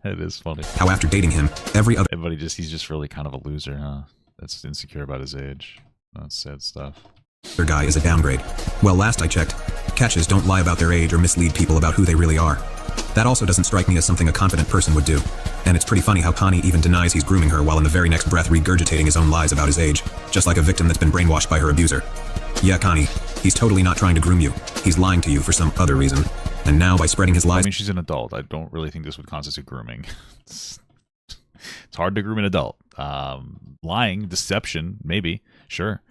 It is funny. How after dating him, everybody he's just really kind of a loser, huh? That's insecure about his age. That's sad stuff. Their guy is a downgrade. Well, last I checked, catches don't lie about their age or mislead people about who they really are. That also doesn't strike me as something a confident person would do. And it's pretty funny how Connie even denies he's grooming her while in the very next breath regurgitating his own lies about his age, just like a victim that's been brainwashed by her abuser. Yeah, Connie, he's totally not trying to groom you. He's lying to you for some other reason. And now by spreading his lies— I mean, she's an adult. I don't really think this would constitute grooming. It's hard to groom an adult. Lying, deception, maybe, sure.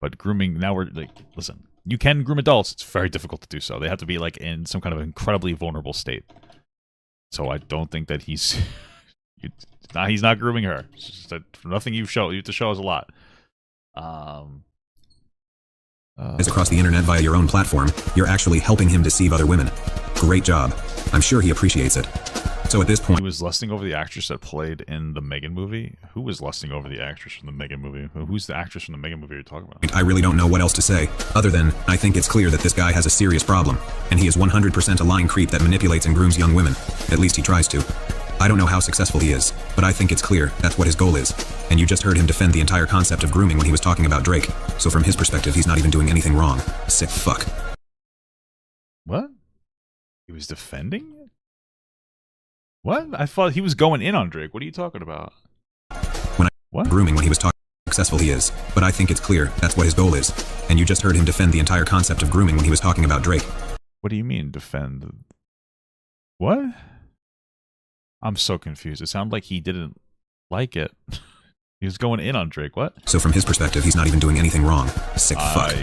But grooming, now we're like, listen, you can groom adults. It's very difficult to do so. They have to be like in some kind of incredibly vulnerable state. So I don't think that he's not grooming her. It's just that nothing you have to show us a lot. across the internet via your own platform, you're actually helping him deceive other women. Great job. I'm sure he appreciates it. So at this point— He was lusting over the actress that played in the Megan movie? Who was lusting over the actress from the Megan movie? Who's the actress from the Megan movie you're talking about? I really don't know what else to say, other than, I think it's clear that this guy has a serious problem, and he is 100% a lying creep that manipulates and grooms young women. At least he tries to. I don't know how successful he is, but I think it's clear that's what his goal is. And you just heard him defend the entire concept of grooming when he was talking about Drake, so from his perspective he's not even doing anything wrong. Sick fuck. What? He was defending it? What? I thought he was going in on Drake. What are you talking about? Grooming when he was talking successful he is, but I think it's clear that's what his goal is. And you just heard him defend the entire concept of grooming when he was talking about Drake. What do you mean defend? What? I'm so confused. It sounded like he didn't like it. He was going in on Drake. What? So from his perspective he's not even doing anything wrong. Sick fuck.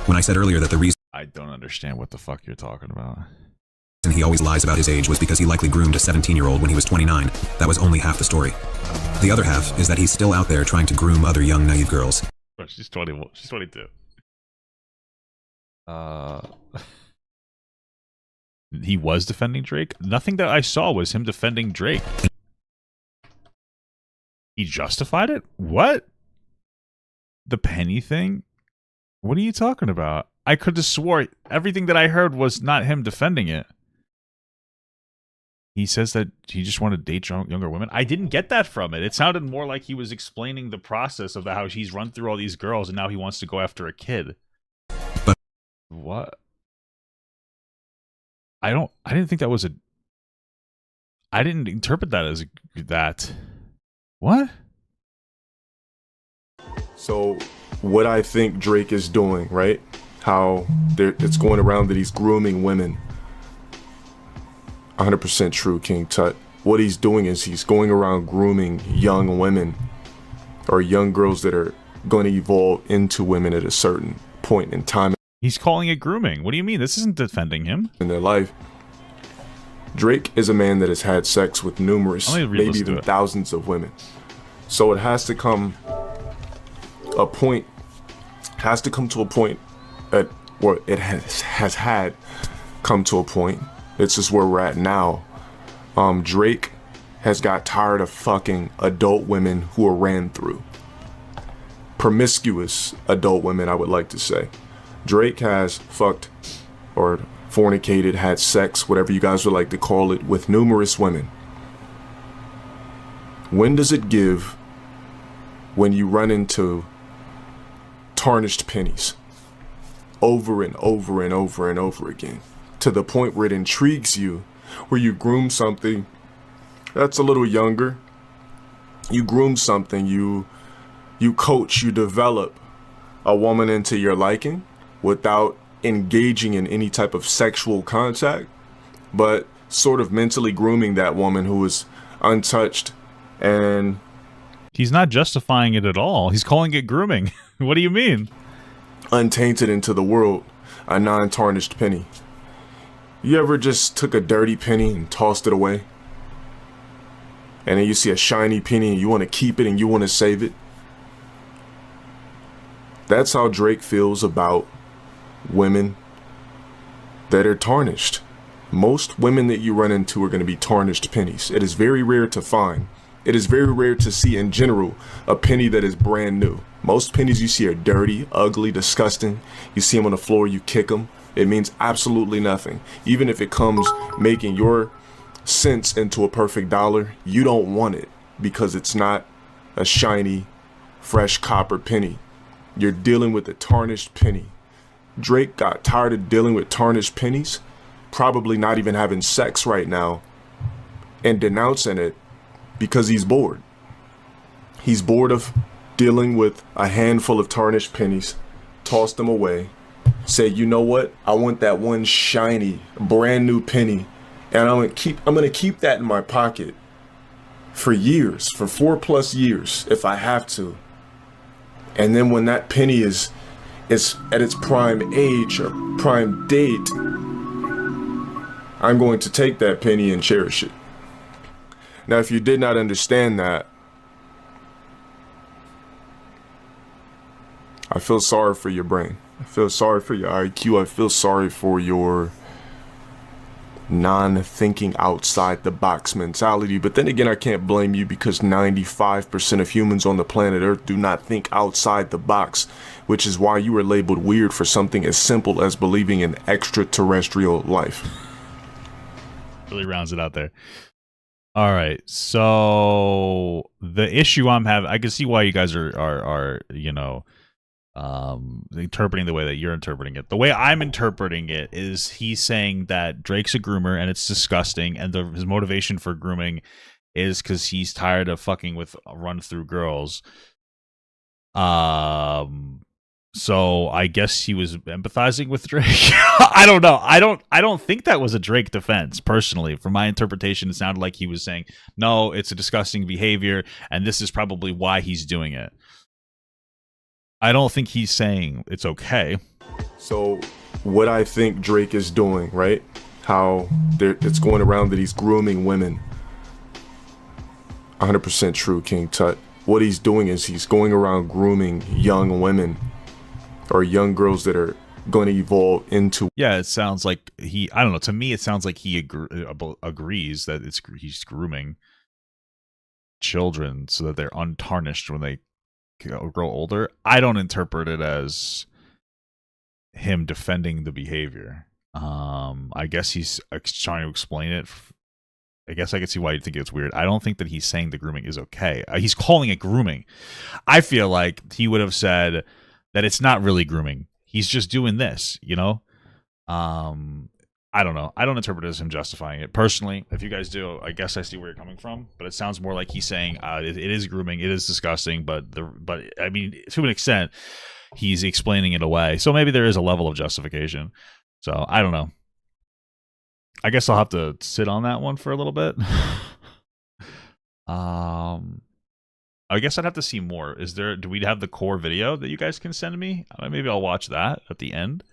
When I said earlier that the reason— I don't understand what the fuck you're talking about. He always lies about his age was because he likely groomed a 17-year-old when he was 29. That was only half the story. The other half is that he's still out there trying to groom other young, naive girls. Bro, she's 21. She's 22. He was defending Drake? Nothing that I saw was him defending Drake. He justified it? What? The penny thing? What are you talking about? I could have swore everything that I heard was not him defending it. He says that he just wanted to date younger women. I didn't get that from it. It sounded more like he was explaining the process of how he's run through all these girls and now he wants to go after a kid. But what? I didn't think that was I didn't interpret that as that. What? So what I think Drake is doing, right? How it's going around that he's grooming women. 100% true, King Tut. What he's doing is he's going around grooming young women or young girls that are going to evolve into women at a certain point in time. He's calling it grooming. What do you mean? This isn't defending him. In their life. Drake is a man that has had sex with numerous, maybe even thousands of women. So it has to come to a point at where it has had come to a point. It's just where we're at now. Drake has got tired of fucking adult women who are ran through. Promiscuous adult women, I would like to say. Drake has fucked or fornicated, had sex, whatever you guys would like to call it, with numerous women. When does it give when you run into tarnished pennies over and over and over and over again, to the point where it intrigues you, where you groom something that's a little younger, you groom something, you coach, you develop a woman into your liking without engaging in any type of sexual contact, but sort of mentally grooming that woman who is untouched. And he's not justifying it at all. He's calling it grooming. What do you mean? Untainted into the world, a non-tarnished penny. You ever just took a dirty penny and tossed it away? And then you see a shiny penny and you want to keep it and you want to save it? That's how Drake feels about women that are tarnished. Most women that you run into are going to be tarnished pennies. It is very rare to find. It is very rare to see in general a penny that is brand new. Most pennies you see are dirty, ugly, disgusting. You see them on the floor, you kick them. It means absolutely nothing. Even if it comes making your cents into a perfect dollar, you don't want it because it's not a shiny, fresh copper penny. You're dealing with a tarnished penny. Drake got tired of dealing with tarnished pennies, probably not even having sex right now, and denouncing it because he's bored. He's bored of dealing with a handful of tarnished pennies, toss them away, say, you know what? I want that one shiny, brand new penny, and I'm gonna keep that in my pocket for years, for 4+ years, if I have to. And then when that penny is at its prime age or prime date, I'm going to take that penny and cherish it. Now, if you did not understand that, I feel sorry for your brain. I feel sorry for your IQ. I feel sorry for your non-thinking outside the box mentality. But then again, I can't blame you because 95% of humans on the planet Earth do not think outside the box, which is why you were labeled weird for something as simple as believing in extraterrestrial life. Really rounds it out there. All right, so the issue I'm having, I can see why you guys are you know, interpreting the way that you're interpreting it. The way I'm interpreting it is he's saying that Drake's a groomer and it's disgusting, and his motivation for grooming is because he's tired of fucking with run-through girls. So I guess he was empathizing with Drake. I don't know. I don't think that was a Drake defense, personally. From my interpretation, it sounded like he was saying, no, it's a disgusting behavior, and this is probably why he's doing it. I don't think he's saying it's okay. So what I think Drake is doing, right? How it's going around that he's grooming women. 100% true, King Tut. What he's doing is he's going around grooming young women or young girls that are going to evolve into. Yeah, it sounds like I don't know. To me, it sounds like he agrees that he's grooming children so that they're untarnished when they grow older. I don't interpret it as him defending the behavior. I guess he's trying to explain it. I guess I can see why you think it's weird. I don't think that he's saying the grooming is okay. He's calling it grooming. I feel like he would have said that it's not really grooming. He's just doing this, you know? I don't know. I don't interpret it as him justifying it. Personally, if you guys do, I guess I see where you're coming from. But it sounds more like he's saying it is grooming, it is disgusting, but I mean, to an extent, he's explaining it away. So maybe there is a level of justification. So I don't know. I guess I'll have to sit on that one for a little bit. I guess I'd have to see more. Do we have the core video that you guys can send me? Maybe I'll watch that at the end.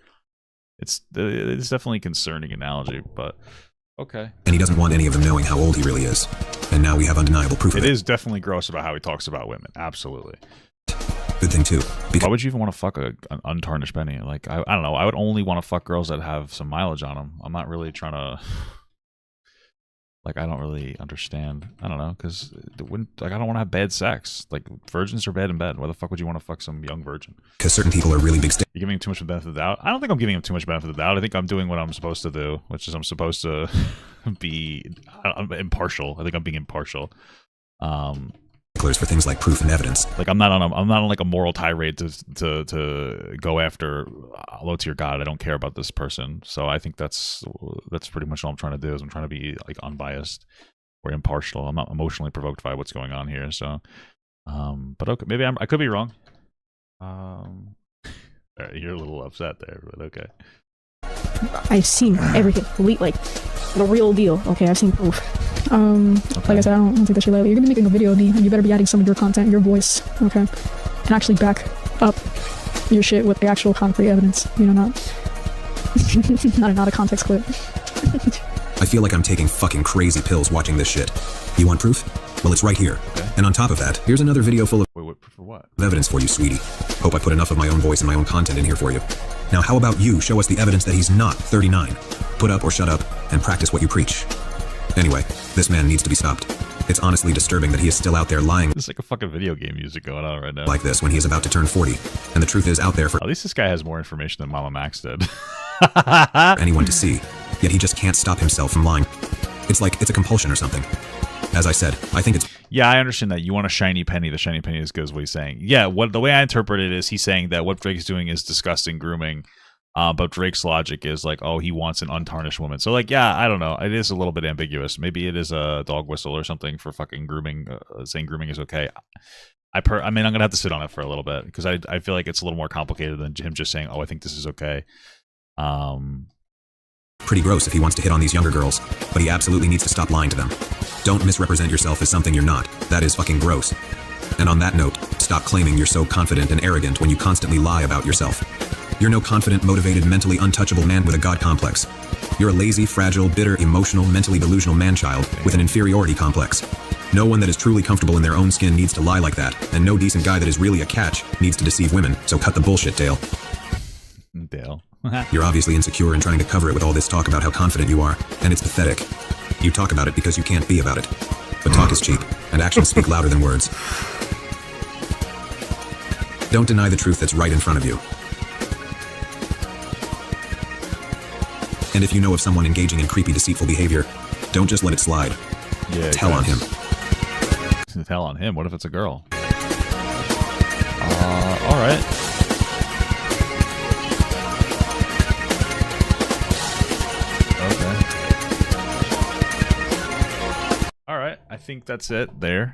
It's definitely a concerning analogy, but okay. And he doesn't want any of them knowing how old he really is. And now we have undeniable proof of it. It is definitely gross about how he talks about women. Absolutely. Good thing too. Why would you even want to fuck an untarnished penny? Like, I don't know. I would only want to fuck girls that have some mileage on them. I'm not really trying to Like, I don't really understand. I don't know, because like, I don't want to have bad sex. Like, virgins are bad in bed. Why the fuck would you want to fuck some young virgin? Because certain people are really big You're giving him too much of the benefit of the doubt? I don't think I'm giving him too much benefit of the doubt. I think I'm doing what I'm supposed to do, which is I'm supposed to be impartial. I think I'm being impartial. For things like proof and evidence. Like, I'm not on like a moral tirade to go after low tier God. I don't care about this person. So I think that's pretty much all I'm trying to do. Is I'm trying to be like unbiased or impartial. I'm not emotionally provoked by what's going on here. So, but okay, maybe I could be wrong. All right, you're a little upset there, but okay. I've seen everything, like the real deal. Okay, I've seen proof. Like I said, I don't take that shit lightly. You're gonna be making a video of me, and you better be adding some of your content, your voice, okay, and actually back up your shit with the actual concrete evidence. You know, not a context clip. I feel like I'm taking fucking crazy pills watching this shit. You want proof? Well, it's right here. Okay. And on top of that, here's another video full of for what? Evidence for you, sweetie. Hope I put enough of my own voice and my own content in here for you. Now, how about you show us the evidence that he's not 39? Put up or shut up, and practice what you preach. Anyway, this man needs to be stopped. It's honestly disturbing that he is still out there lying. There's like a fucking video game music going on right now. Like this when he is about to turn 40. And the truth is out there for at least this guy has more information than Mama Max did. anyone to see. Yet he just can't stop himself from lying. It's like it's a compulsion or something. As I said, I think it's... Yeah, I understand that. You want a shiny penny. The shiny penny is good is what he's saying. Yeah, the way I interpret it is he's saying that what Drake's doing is disgusting grooming. But Drake's logic is like, oh, he wants an untarnished woman. So like, yeah, I don't know. It is a little bit ambiguous. Maybe it is a dog whistle or something for fucking grooming, saying grooming is okay. I mean, I'm going to have to sit on it for a little bit because I feel like it's a little more complicated than him just saying, oh, I think this is okay. Pretty gross if he wants to hit on these younger girls, but he absolutely needs to stop lying to them. Don't misrepresent yourself as something you're not. That is fucking gross. And on that note, stop claiming you're so confident and arrogant when you constantly lie about yourself. You're no confident, motivated, mentally untouchable man with a god complex. You're a lazy, fragile, bitter, emotional, mentally delusional man-child with an inferiority complex. No one that is truly comfortable in their own skin needs to lie like that, and no decent guy that is really a catch needs to deceive women, so cut the bullshit, Dale. Dale. You're obviously insecure and trying to cover it with all this talk about how confident you are, and it's pathetic. You talk about it because you can't be about it. But talk is cheap, and actions speak louder than words. Don't deny the truth that's right in front of you. And if you know of someone engaging in creepy, deceitful behavior, don't just let it slide. Yeah, tell on him. Tell on him? What if it's a girl? Alright. Okay. Alright, I think that's it there.